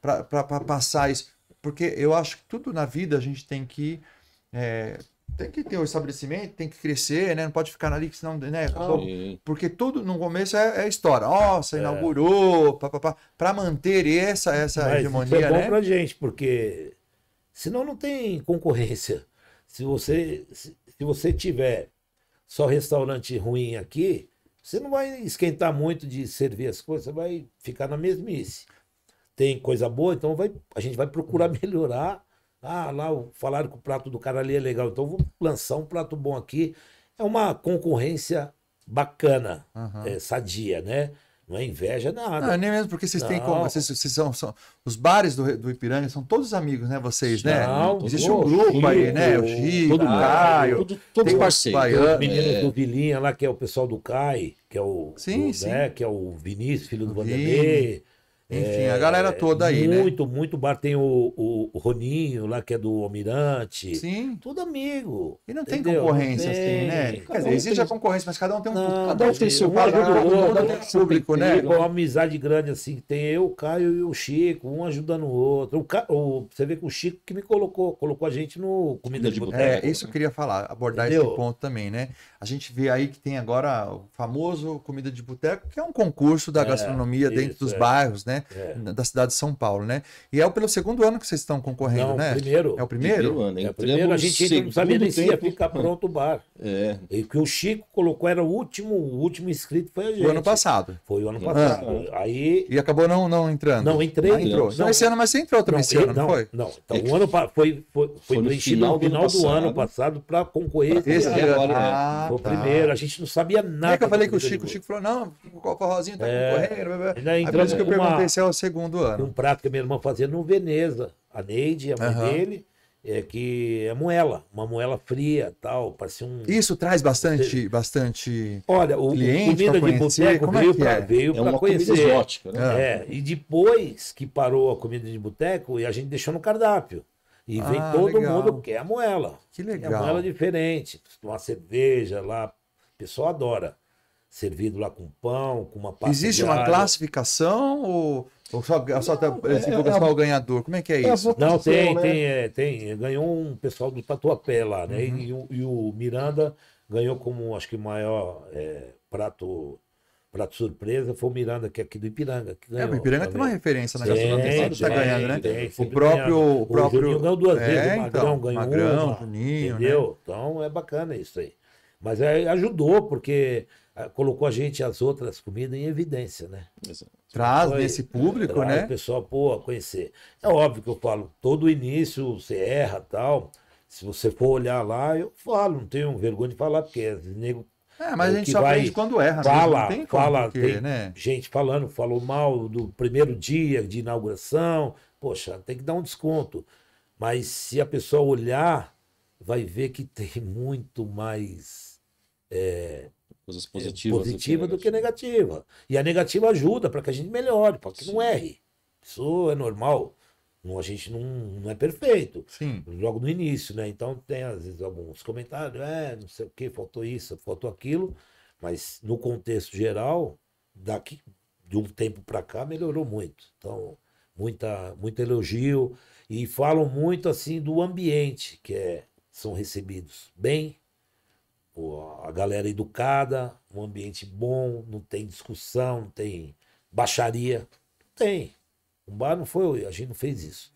para passar isso. Porque eu acho que tudo na vida a gente tem que ter um estabelecimento, tem que crescer, né? Não pode ficar ali, senão, né? Porque tudo no começo é história. Você inaugurou, para manter essa hegemonia, isso é bom, né? Pra gente, porque senão não tem concorrência. Se você tiver só restaurante ruim aqui, você não vai esquentar muito de servir as coisas, você vai ficar na mesmice. Tem coisa boa, então a gente vai procurar melhorar. Lá falaram que o prato do cara ali é legal, então vou lançar um prato bom aqui. É uma concorrência bacana, sadia, né? Não é inveja, nada. Não, nem mesmo porque vocês têm como. Vocês são os bares do Ipiranga são todos amigos, né? Vocês, né? Existe um grupo aí, né? O Chico, o Caio, todos parceiros. Os meninos do Vilinha lá, que é o pessoal do CAI, que é né? Que é o Vinícius, filho do Vanderlei. Enfim, a galera toda aí, né? Muito bar. Tem o Roninho lá, que é do Almirante. Sim. Tudo amigo. E não tem concorrência, assim, né? Quer dizer, existe a concorrência, mas cada um tem um público. Cada um tem seu público, né? Tem uma amizade grande, assim. Tem eu, o Caio e o Chico, um ajudando o outro. Você vê que o Chico que me colocou a gente no Comida de Boteco. Isso eu queria falar, abordar esse ponto também, né? A gente vê aí que tem agora o famoso Comida de Boteco, que é um concurso da gastronomia dentro dos bairros, né? Da cidade de São Paulo, né? E é pelo segundo ano que vocês estão concorrendo, né? Primeiro. É o primeiro? É o primeiro, a gente ainda não sabia nem se ia ficar pronto o bar. E que o Chico colocou, era o último inscrito foi a gente. O ano passado. Foi o ano passado. Aí... E acabou não entrando? Não, entrei. Entrou. Não, esse ano, mas você entrou também esse ano, não foi? Não, então o ano foi preenchido no final do ano passado para concorrer. Esse ano. Foi o primeiro, a gente não sabia nada. É que eu falei que o Chico falou, não, o forrozinho tá concorrendo. Aí por isso que eu perguntei se é o segundo ano. Um prato que a minha irmã fazia no Veneza, a Neide, a mãe dele, que é uma moela fria, tal, parecia um... Isso traz bastante Olha, o Comida de Boteco veio para conhecer. Comida exótica, né? E depois que parou a Comida de Boteco, e a gente deixou no cardápio. E vem todo mundo, porque é a moela. Que legal. É a moela diferente. Uma cerveja lá, o pessoal adora. Servido lá com pão, com uma pasta. Existe uma classificação ou só o ganhador? Como é que é isso? Não, tem. Ganhou um pessoal do Tatuapé lá, né? E o Miranda ganhou como, acho que, maior prato prato surpresa foi o Miranda, que é aqui do Ipiranga. Que ganhou, o Ipiranga tem uma referência na gastronomia, tá ganhando, né? O próprio Juninho ganhou 2 vezes, o Magrão ganhou Magrão, uma, Juninho, entendeu? Né? Então é bacana isso aí. Mas ajudou, porque colocou a gente, as outras comidas, em evidência, né? Traz nesse público, né? O pessoal, pô, conhecer. É óbvio que eu falo, todo início você erra e tal. Se você for olhar lá, eu falo, não tenho vergonha de falar, porque nego. Mas a gente só aprende quando erra. Fala, mesmo, tem né? gente falou mal do primeiro dia de inauguração. Poxa, tem que dar um desconto. Mas se a pessoa olhar, vai ver que tem muito mais coisas positivas do que negativa. E a negativa ajuda para que a gente melhore, para que não erre. Isso é normal. A gente não é perfeito. Sim. Logo no início, né? Então tem, às vezes, alguns comentários, não sei o que, faltou isso, faltou aquilo. Mas no contexto geral, daqui de um tempo para cá, melhorou muito. Então, muito elogio. E falam muito assim do ambiente são recebidos bem. A galera educada, um ambiente bom, não tem discussão, não tem baixaria. Não tem. Um bar não foi, a gente não fez isso.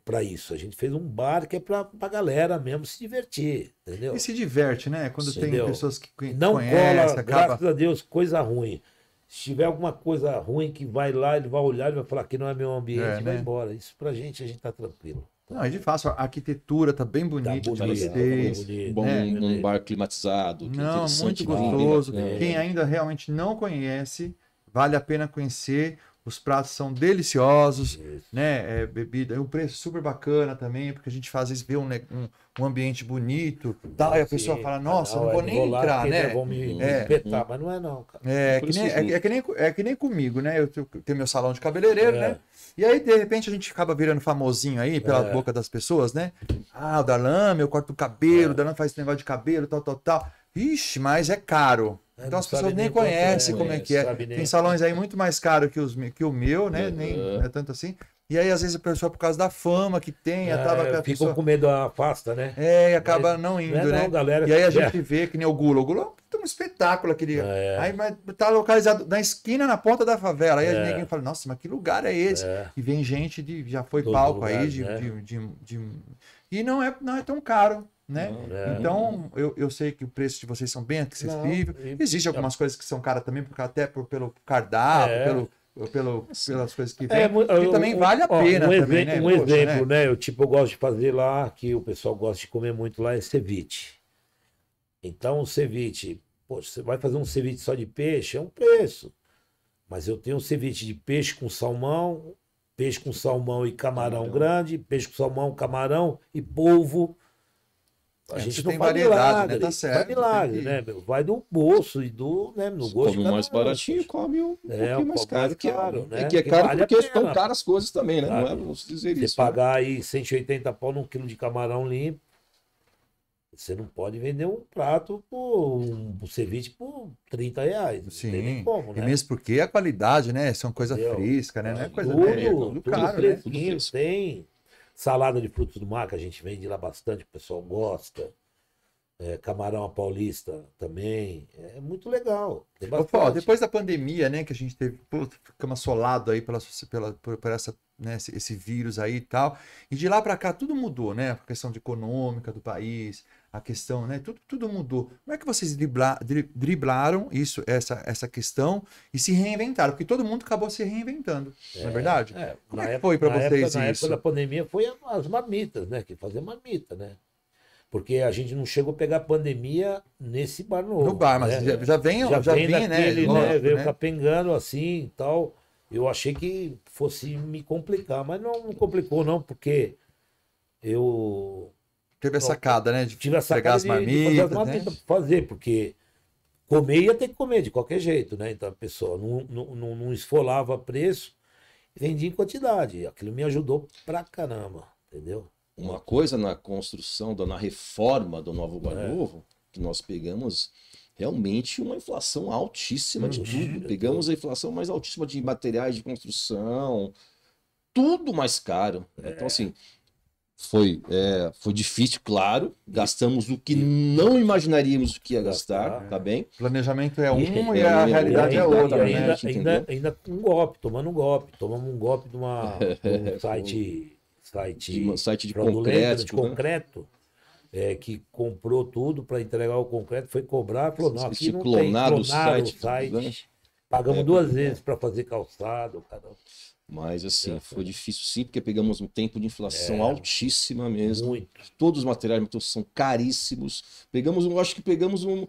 Para isso, a gente fez um bar que é para a galera mesmo se divertir, entendeu? E se diverte, né? Quando tem pessoas que não conhecem, cola, graças a Deus, coisa ruim. Se tiver alguma coisa ruim que vai lá, ele vai olhar e vai falar que não é meu ambiente e vai embora. Isso pra gente, a gente tá tranquilo. Não, é de fácil. A arquitetura tá bem bonita de vocês. Um bar climatizado. Não, muito gostoso. Quem ainda realmente não conhece, vale a pena conhecer. Os pratos são deliciosos, né? Bebida, o preço super bacana também, porque a gente às vezes vê um ambiente bonito, tal, e a pessoa fala, nossa, não vou nem entrar, né? Vão me espetar, mas não é não, cara. É que nem comigo, né? Eu tenho meu salão de cabeleireiro, né? E aí, de repente, a gente acaba virando famosinho aí pela boca das pessoas, né? O Darlan, eu corto o cabelo, o Darlan faz esse negócio de cabelo, tal. Ixi, mas é caro. Então as pessoas nem conhecem como é que é. Tem salões aí muito mais caros que o meu, né? Nem é tanto assim. E aí, às vezes, a pessoa, por causa da fama que tem, ficam com medo da afasta, né? E acaba não indo, né? Não, galera, e aí a gente vê que nem o Gula. O Gula é um espetáculo aquele. Aí mas tá localizado na esquina, na ponta da favela. Aí ninguém fala, nossa, mas que lugar é esse? E vem gente já foi todo palco lugar, aí e não é tão caro. Né? Então, eu sei que o preço de vocês são bem acessíveis. Existem algumas coisas que são caras também, até pelo cardápio, pelas coisas que vem. Que também vale a pena. Um exemplo, né? Eu gosto de fazer lá, que o pessoal gosta de comer muito lá, é ceviche. Então, o ceviche, poxa, você vai fazer um ceviche só de peixe, é um preço. Mas eu tenho um ceviche de peixe com salmão e camarão grande, peixe com salmão, camarão e polvo. A gente não tem faz variedade, milagre, né? Tá certo. Faz milagre, né? Vai do bolso e do, né? No gosto. Come mais baratinho, come um pouquinho mais caro. Né? Que é caro porque estão caras as coisas também, né? Claro. Não é, vamos dizer isso. Você pagar aí 180 pau num quilo de camarão limpo, você não pode vender um prato um ceviche por 30 reais. Não tem nem como, né? E mesmo porque a qualidade, né? São coisa fresca, né? Não é coisa tudo caro, né? Tem salada de frutos do mar, que a gente vende lá bastante, o pessoal gosta. Camarão à paulista também. É muito legal. Depois da pandemia, né, que a gente teve, ficamos assolados aí por essa, né, esse vírus aí e tal. E de lá para cá tudo mudou, né? A questão econômica do país, a questão, né? Tudo mudou. Como é que vocês driblaram essa questão e se reinventaram? Porque todo mundo acabou se reinventando, não é verdade? Como é que foi para vocês isso? Na época da pandemia foi as marmitas, né? Que fazer marmita, né? Porque a gente não chegou a pegar pandemia nesse bar novo. No bar, mas né? já vem, naquele, né? Veio capengando assim e tal. Eu achei que fosse me complicar, mas não complicou não, porque eu... Teve a sacada, né? De pegar as marmitas, né? Fazer, porque comer ia ter que comer de qualquer jeito, né? Então a pessoa não esfolava preço, vendia em quantidade. Aquilo me ajudou pra caramba, entendeu? Uma coisa na construção, na reforma do novo Bar Novo, que nós pegamos realmente uma inflação altíssima de tudo. Pegamos a inflação mais altíssima de materiais de construção, tudo mais caro. Então, assim, Foi difícil, claro. Gastamos o que não imaginaríamos que ia gastar, tá bem? O planejamento é um e a realidade é outra, né? Ainda um golpe, tomando um golpe. Tomamos um golpe de um site de concreto, que comprou tudo para entregar o concreto, foi cobrar, falou, não, aqui não tem, clonaram o site. Pagamos 2 vezes para fazer calçado, caramba. Mas assim, foi difícil sim, porque pegamos um tempo de inflação altíssima mesmo. Muito. Todos os materiais são caríssimos. Acho que pegamos o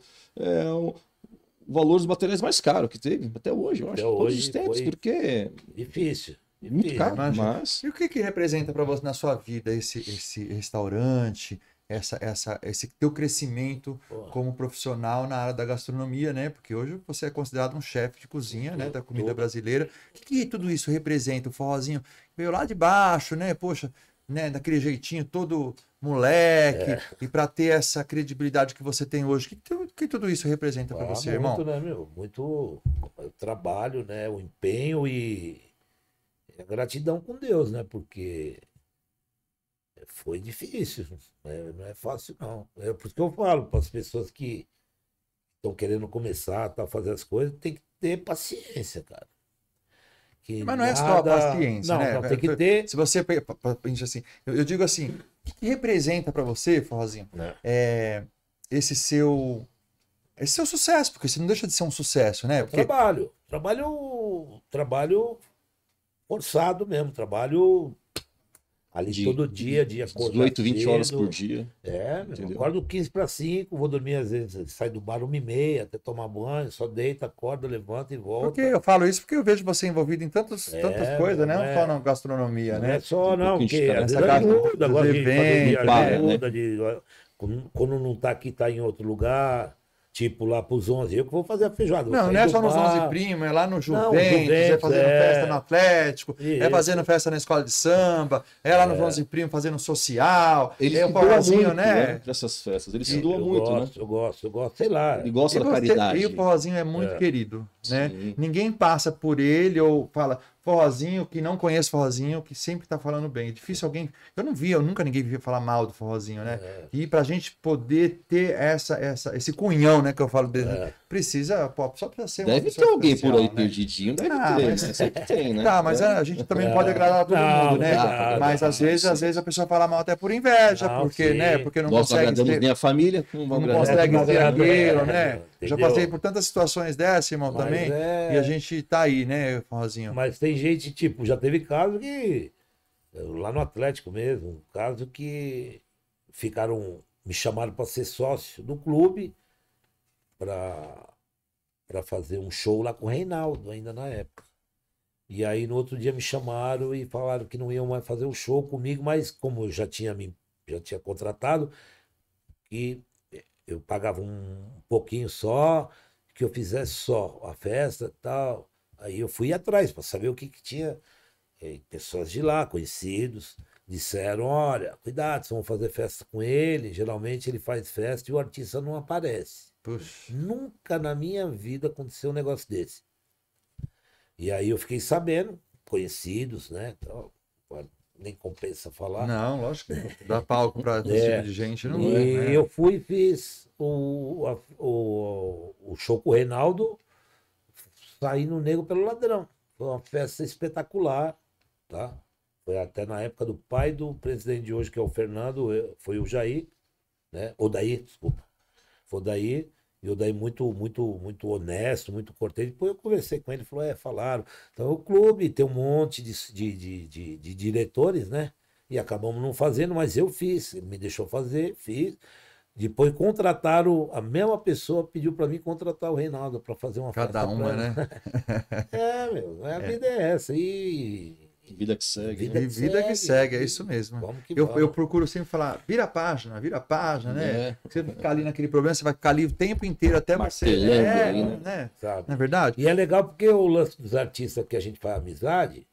valor dos materiais mais caro que teve, até hoje, eu acho. Todos os tempos, porque... Difícil. Muito caro, mas... E o que representa para você na sua vida esse restaurante, esse teu crescimento como profissional na área da gastronomia, né? Porque hoje você é considerado um chefe de cozinha, né? Da comida brasileira. O que tudo isso representa? O forrozinho veio lá de baixo, né? Poxa, né? Daquele jeitinho todo moleque. E para ter essa credibilidade que você tem hoje, o que tudo isso representa para você, irmão? Muito, né, meu? Muito o trabalho, né? O empenho e a gratidão com Deus, né? Porque... foi difícil, não é fácil não. É por isso que eu falo para as pessoas que estão querendo começar a fazer as coisas, tem que ter paciência, cara. Mas não é só a paciência, né? Não, tem que ter... Se você assim, eu digo assim, o que representa para você, Forrozinho, esse seu sucesso? Porque você não deixa de ser um sucesso, né? Porque... Trabalho forçado mesmo, trabalho... ali todo dia, acordar 18, 20 horas por dia. Eu acordo 15 para 5, vou dormir às vezes, sai do bar 1h30, até tomar banho, só deita, acorda, levanta e volta. Porque eu falo isso porque eu vejo você envolvido em tantas coisas, né? Não só na gastronomia, não né? É só não, porque às vezes ajuda, gosta de fazer viagem, quando não tá aqui, tá em outro lugar. Tipo, lá pros 11, eu que vou fazer a feijoada. Não é só nos 11 Primo, é lá no Juventus, é fazendo festa no Atlético, é fazendo festa na escola de samba, é lá nos 11 Primo fazendo social. Ele se doa muito, né? Para essas festas, ele se doa muito, né? Eu gosto, sei lá. Ele gosta da caridade. E o Forrozinho é muito querido, né? Ninguém passa por ele ou fala... Forrozinho, que não conhece Forrozinho, que sempre tá falando bem. É difícil alguém... Eu nunca ninguém vi falar mal do Forrozinho, né? E pra gente poder ter esse cunhão, né, que eu falo dele, só precisa ser uma Deve ter alguém por aí perdidinho, deve ter, né? Sempre tem, né? Tá, mas a gente também pode agradar a todo mundo, né? Mas às vezes a pessoa fala mal até por inveja, porque, né? Porque não consegue ter... nem a família, não consegue ter aquilo, né? Já passei por tantas situações dessas, irmão, também. E a gente tá aí, né, Forrozinho? Mas tem gente, tipo, já teve caso que... lá no Atlético mesmo, um caso que me chamaram para ser sócio do clube para fazer um show lá com o Reinaldo, ainda na época. E aí no outro dia me chamaram e falaram que não iam mais fazer o show comigo, mas como eu já tinha contratado, e eu pagava um pouquinho só, que eu fizesse só a festa e tal. Aí eu fui atrás para saber o que tinha. Pessoas de lá, conhecidos, disseram, olha, cuidado, vocês vão fazer festa com ele, geralmente ele faz festa e o artista não aparece. Puxa. Nunca na minha vida aconteceu um negócio desse. E aí eu fiquei sabendo, conhecidos, né, então, nem compensa falar. Não, lógico que dá palco para esse tipo de gente. Não e eu fui e fiz o show com o Reinaldo, saí no Negro pelo Ladrão. Foi uma festa espetacular, tá? Foi até na época do pai do presidente de hoje, que é o Fernando, foi o Jair, né? Odair, desculpa. Foi o Odair, e o Odair muito honesto, muito cortês. Depois eu conversei com ele, ele falou, falaram. Então o clube tem um monte de diretores, né? E acabamos não fazendo, mas eu fiz. Ele me deixou fazer, fiz. Depois contrataram, a mesma pessoa pediu para mim contratar o Reinaldo para fazer uma festa. Cada uma, né? A vida é essa. Vida que segue. Vida que segue, é isso mesmo. Eu procuro sempre falar, vira a página, né? Você vai ficar ali naquele problema, você vai ficar ali o tempo inteiro até você. Né? Não é verdade? E é legal porque o lance dos artistas que a gente faz amizade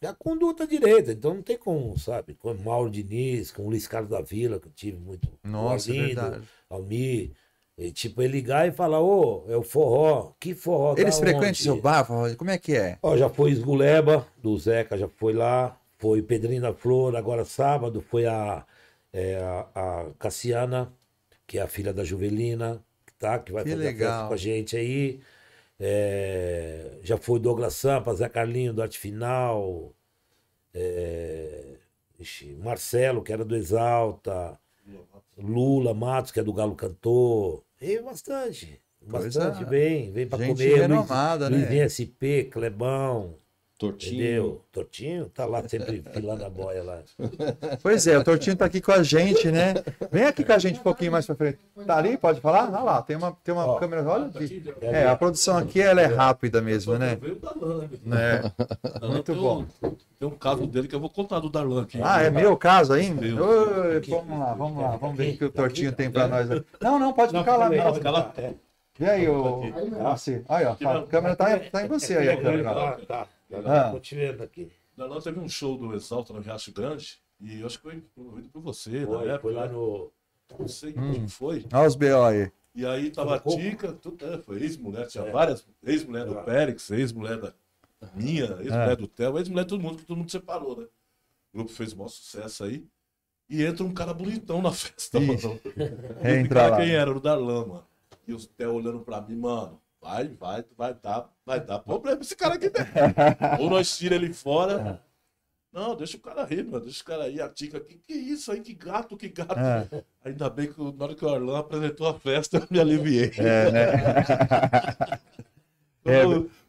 é a conduta direita, então não tem como, sabe? Com o Mauro Diniz, com o Luiz Carlos da Vila, que eu tive muito. Nossa, Arlindo, é verdade. Almir. E, tipo, ele ligar e falar, é o forró, que forró? Eles frequentam seu bar, forró? Como é que é? Já foi Esguleba, do Zeca, já foi lá. Foi Pedrinho da Flor, agora sábado foi a Cassiana, que é a filha da Juvelina, tá? Que vai fazer a festa com a gente aí. Já foi Douglas Sampa, Zé Carlinho do Arte Final, Marcelo, que era do Exalta, Lula Matos, que é do Galo Cantor. E bastante. Bastante, vem pra gente comer. renomada, Luizinho SP, Clebão. Tortinho. Entendeu? Tortinho tá lá sempre filando a boia lá. Pois é, o Tortinho tá aqui com a gente, né? Vem aqui com a gente um pouquinho mais pra frente. Tá ali? Pode falar? Olha lá, tem uma câmera. Olha aqui. A produção aqui ela é rápida mesmo, né? Muito bom. Tem um caso dele que eu vou contar do Darlan aqui. É meu caso ainda? Oi, vamos lá. Vamos ver o que o Tortinho tem pra nós. Não, pode ficar lá. E aí, você? Aí, ó, a câmera tá em você aí. A câmera. Tá. Tô te vendo aqui. Darlan teve um show do Exalta no Riacho Grande e eu acho que foi promovido por você. Foi lá no... Não sei como foi. Olha os B.O. aí. E aí tava a Tica, foi ex-mulher, tinha várias, ex-mulher do Périx, ex-mulher da minha, ex-mulher do Theo, ex-mulher de todo mundo, que todo mundo separou, né? O grupo fez o maior sucesso aí. E entra um cara bonitão na festa, mano. Entra lá. Quem era? O Darlan, mano. E o Theo olhando pra mim, mano, vai dar problema esse cara aqui dentro. Ou nós tira ele fora. Não, deixa o cara rir, mano. Deixa o cara aí, a Tica aqui. Que isso aí? Que gato. Ainda bem que na hora que o Arlan apresentou a festa, eu me aliviei.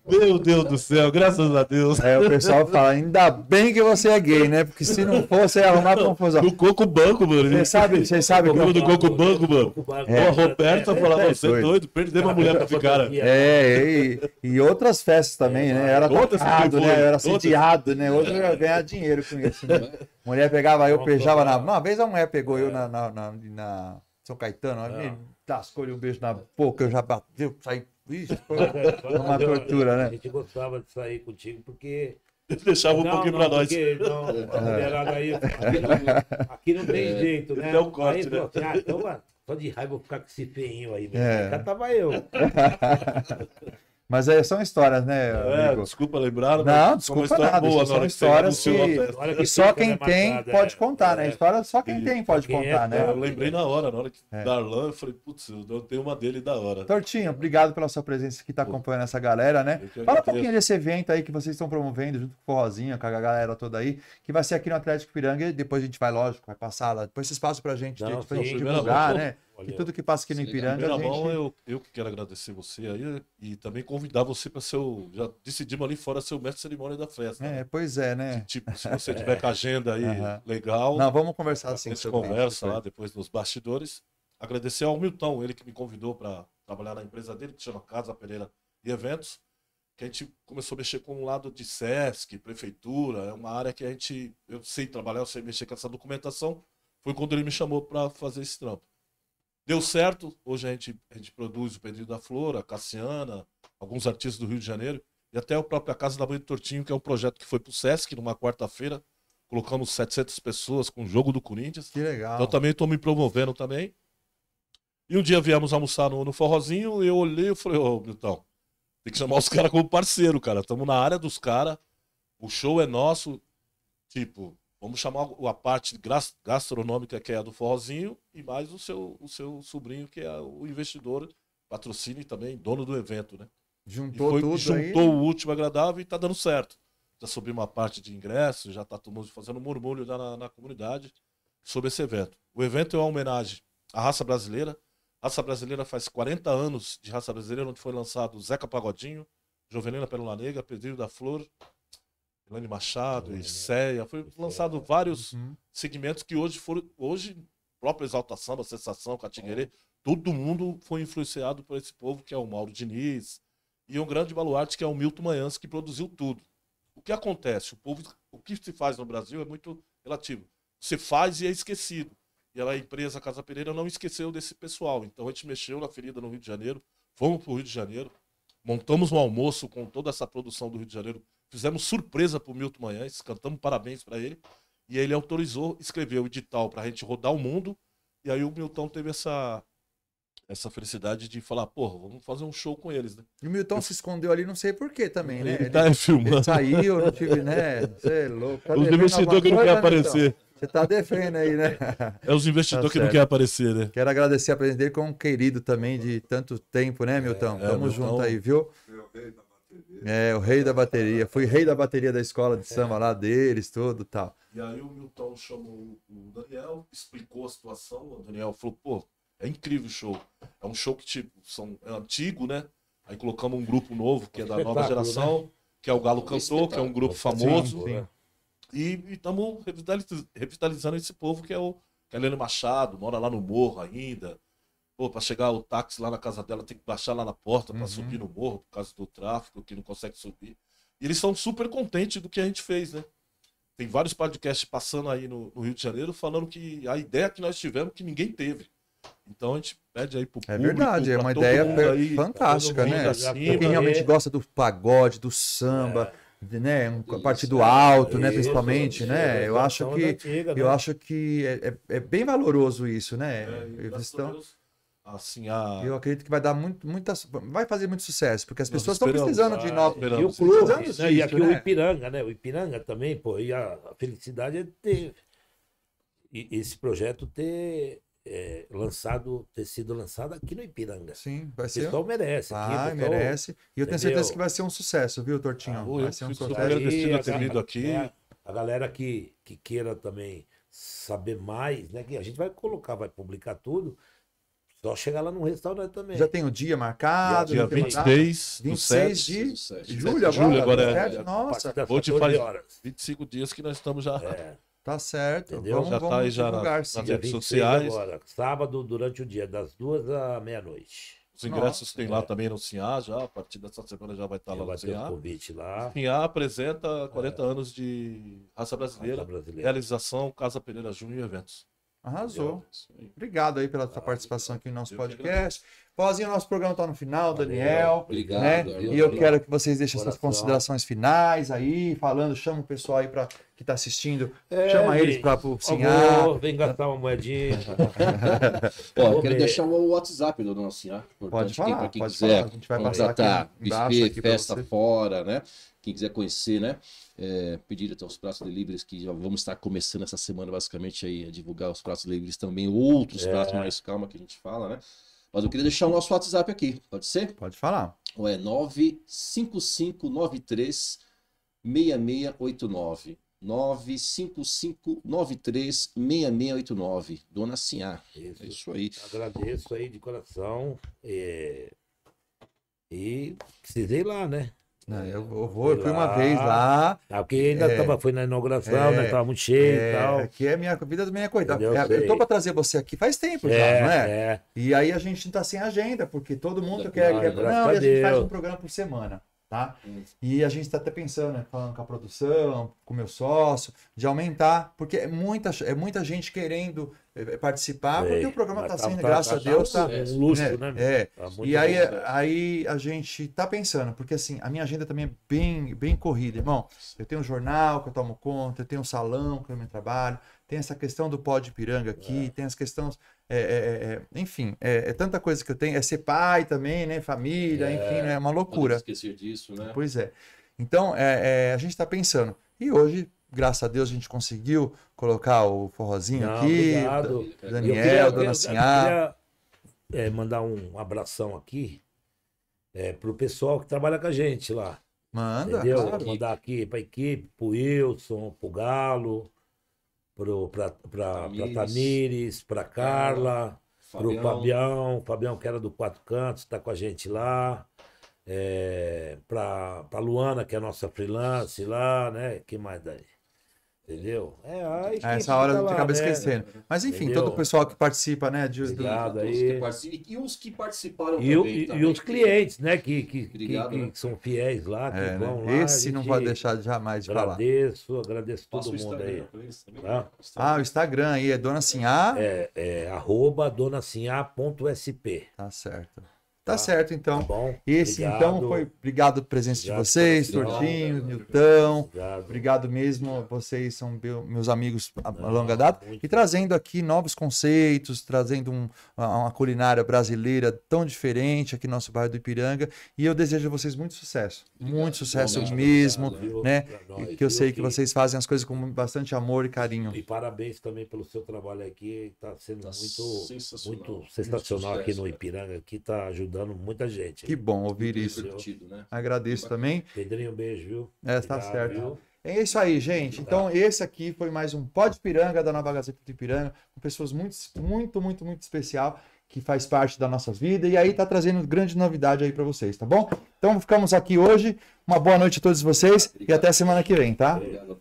Meu Deus do céu, graças a Deus. O pessoal fala, ainda bem que você é gay, né? Porque se não fosse, ia arrumar confusão. Do Coco Banco, mano. Você sabe o nome do Coco Banco, mano. A Roberta falava, você é doido, perdemos a mulher pra esse cara. E outras festas também, né? Era tocado, né? Era sediado, né? Hoje eu ia ganhar dinheiro com isso, né? Mulher pegava, eu beijava na... Uma vez a mulher pegou eu na São Caetano, me tascou-lhe um beijo na boca, eu já bateu, saí... Vixe, foi uma tortura, né? A gente gostava de sair contigo porque... Deixava um pouquinho pra nós. A mulherada aí, aqui não tem jeito, né? É o corte, aí, né? Então, mano, só de raiva eu vou ficar com esse feinho aí. Cá tava eu. Mas são histórias, né, amigo? Desculpa lembrar. Não, desculpa nada. Boa, são histórias que só quem tem pode contar, né? História só quem tem pode contar, né? Eu lembrei na hora que Darlan, eu falei, putz, eu tenho uma dele da hora. Tortinho, obrigado pela sua presença que tá acompanhando essa galera, né? Fala um pouquinho desse evento aí que vocês estão promovendo junto com o Forrozinho, com a galera toda aí, que vai ser aqui no Atlético Piranga e depois a gente vai, lógico, vai passar lá. Depois vocês passam pra gente, pra gente divulgar, né? E tudo que passa aqui no Ipiranga. Eu que quero agradecer você aí e também convidar você para já decidimos ali fora ser o mestre de cerimônia da festa. Né? Pois é, né? Tipo, se você tiver com a agenda aí legal. Não, vamos conversar assim. A gente conversa lá depois nos bastidores. Agradecer ao Milton, ele que me convidou para trabalhar na empresa dele, que chama Casa Pereira e Eventos, que a gente começou a mexer com o lado de SESC, prefeitura, é uma área que eu sei trabalhar, eu sei mexer com essa documentação. Foi quando ele me chamou para fazer esse trampo. Deu certo, hoje a gente produz o Pedrinho da Flor, a Cassiana, alguns artistas do Rio de Janeiro, e até a própria Casa da Mãe do Tortinho, que é um projeto que foi pro Sesc numa quarta-feira, colocamos 700 pessoas com o jogo do Corinthians. Que legal. Então também estou me promovendo também. E um dia viemos almoçar no Forrozinho, eu olhei e falei, Milton, tem que chamar os caras como parceiro, cara. Estamos na área dos caras, o show é nosso, tipo... Vamos chamar a parte gastronômica, que é a do Forrozinho, e mais o seu sobrinho, que é o investidor, patrocínio e também dono do evento, né? Juntou o último agradável e tá dando certo. Já subiu uma parte de ingressos, já tá todo mundo fazendo murmúrio na comunidade sobre esse evento. O evento é uma homenagem à raça brasileira. A raça brasileira faz 40 anos de raça brasileira, onde foi lançado Zeca Pagodinho, Jovelina Pérola Negra, Pedrinho da Flor, Elane Machado, Céia, foi lançado vários segmentos que hoje, próprio Exalta Samba, Sensação, Catinguerê, todo mundo foi influenciado por esse povo, que é o Mauro Diniz, e um grande baluarte, que é o Milton Manhãs, que produziu tudo. O que acontece? O que se faz no Brasil é muito relativo. Se faz e é esquecido. E a empresa Casa Pereira não esqueceu desse pessoal. Então a gente mexeu na ferida no Rio de Janeiro, fomos para o Rio de Janeiro, montamos um almoço com toda essa produção do Rio de Janeiro. Fizemos surpresa pro Milton Manhãs, cantamos parabéns para ele. E ele autorizou, escreveu o edital para a gente rodar o mundo. E aí o Milton teve essa essa felicidade de falar, porra, vamos fazer um show com eles, né? E o Milton se escondeu ali, não sei porquê também, né? Ele tá filmando. Ele saiu, não tive, né? Você é louco. Tá os investidores que não querem aparecer. Milton? Você tá devendo aí, né? É os investidores Tá que não querem aparecer, né? Quero agradecer a presença dele como um querido também de tanto tempo, né, Milton? Tamo junto aí, viu? É, o rei da bateria. Fui rei da bateria da escola de samba lá deles, tudo tal. E aí o Milton chamou o Daniel, explicou a situação. O Daniel falou, pô, é incrível o show. É um show que, tipo, é antigo, né? Aí colocamos um grupo novo, que é da nova geração, né? Que é o Galo Cantor, que é um grupo famoso. Sim. E estamos revitalizando esse povo, que é o Helene Machado, mora lá no morro ainda. Pô, para chegar o táxi lá na casa dela, tem que baixar lá na porta para subir no morro, por causa do tráfego, que não consegue subir. E eles estão super contentes do que a gente fez, né? Tem vários podcasts passando aí no Rio de Janeiro falando que a ideia que nós tivemos que ninguém teve. Então a gente pede aí pro público. É verdade, é uma ideia fantástica, né? Pra quem realmente gosta do pagode, do samba, né? A parte do alto, né? Principalmente, né? Eu acho que é bem valoroso isso, né? Assim, eu acredito que vai dar vai fazer muito sucesso, porque as pessoas estão precisando de novos. E o clube, né? E aqui o Ipiranga, né? O Ipiranga também, pô, e a felicidade é ter esse projeto ter sido lançado aqui no Ipiranga. Sim, vai ser. O pessoal merece. Merece. E eu tenho certeza que vai ser um sucesso, viu, Tortinho? Vai ser um sucesso. Aqui. A galera que queira também saber mais, né? Que a gente vai publicar tudo. Só chegar lá no restaurante também. Já tem o dia marcado. Dia 26 de julho agora. Nossa. Hoje faz 25 dias que nós estamos já. Tá certo. Entendeu? Já tá aí já nas redes sociais. Agora, sábado, durante o dia, das 2 à meia-noite. Os ingressos tem lá também no Sinhá, já. A partir dessa semana já vai estar lá no Sinhá. O Sinhá apresenta 40 anos de raça brasileira. Realização Casa Pereira Júnior e Eventos. Arrasou. Obrigado aí pela sua participação aqui no nosso podcast. Pozinho, nosso programa está no final, Daniel. Obrigado. Né? E eu quero que vocês deixem suas considerações finais aí, chama o pessoal aí que está assistindo, chama eles para o Sinhá. Vem gastar uma moedinha. Eu quero deixar o WhatsApp do nosso Sinhá. Pode falar, para quem quiser a gente vai passar aqui festa fora, né? Quem quiser conhecer, né? Pedir até os pratos deliveries, que já vamos estar começando essa semana basicamente aí a divulgar os pratos deliveries também, outros pratos mais calma que a gente fala, né? Mas eu queria deixar o nosso WhatsApp aqui, pode ser? Pode falar. É 955936689. 955936689. Dona Sinhá. É isso aí. Agradeço aí de coração. E precisei lá, né? Eu fui uma vez lá. Porque ainda foi na inauguração, né? Tava muito cheio e tal. Aqui é minha vida do minha coisa. Eu tô para trazer você aqui faz tempo já, não é? E aí a gente tá sem agenda, porque todo mundo quer. Não, e a gente faz um programa por semana, tá? E a gente tá até pensando, né? Falando com a produção, com o meu sócio, de aumentar, porque é muita gente querendo participar, porque o programa tá sendo, graças a Deus, tá um luxo, né? E aí a gente tá pensando, porque assim, a minha agenda também é bem corrida, irmão. Eu tenho um jornal que eu tomo conta, eu tenho um salão que eu me trabalho, tem essa questão do Pod Ipiranga aqui, tem as questões, enfim, tanta coisa que eu tenho, ser pai também, né? Família, enfim, é uma loucura. Não esquecer disso, né? Pois é. Então, a gente tá pensando. E hoje, graças a Deus, a gente conseguiu colocar o forrozinho aqui. Obrigado. Daniel, Dona Sinhá. Eu queria mandar um abração aqui pro pessoal que trabalha com a gente lá. Manda, entendeu? claro. Mandar aqui pra equipe, pro Wilson, pro Galo, pra Tamires, pra Carla, pro Fabião, que era do Quatro Cantos, tá com a gente lá. Pra Luana, que é a nossa freelance lá, né? Que mais daí? Entendeu? Essa hora a gente acaba esquecendo. Mas enfim, todo o pessoal que participa, né? Obrigado aí. E os que participaram também. E os clientes, né? Que são fiéis lá, que vão lá. Esse não pode deixar jamais de falar. Agradeço todo mundo aí. Tá? O Instagram aí é Dona Sinhá. @donasinhá.sp. Tá certo. Tá certo, então. Tá bom. Esse, Obrigado. então, foi... Obrigado pela presença de vocês, Tortinho, Nilton. Obrigado mesmo. Vocês são meus amigos a longa data. E trazendo aqui novos conceitos, trazendo uma culinária brasileira tão diferente aqui no nosso bairro do Ipiranga. E eu desejo a vocês muito sucesso. Muito sucesso mesmo, né? Que eu sei que vocês fazem as coisas com bastante amor e carinho. E parabéns também pelo seu trabalho aqui. Está sendo muito sensacional aqui no Ipiranga. Aqui está ajudando muita gente. Que bom ouvir isso. Né? Agradeço também. Pedrinho, um beijo, viu? Tá certo. Viu? É isso aí, gente. Então, esse aqui foi mais um Pod Ipiranga da Nova Gazeta do Ipiranga, com pessoas muito especial, que faz parte da nossa vida, e aí tá trazendo grande novidade aí para vocês, tá bom? Então, ficamos aqui hoje. Uma boa noite a todos vocês. Obrigado. E até semana que vem, tá? Obrigado.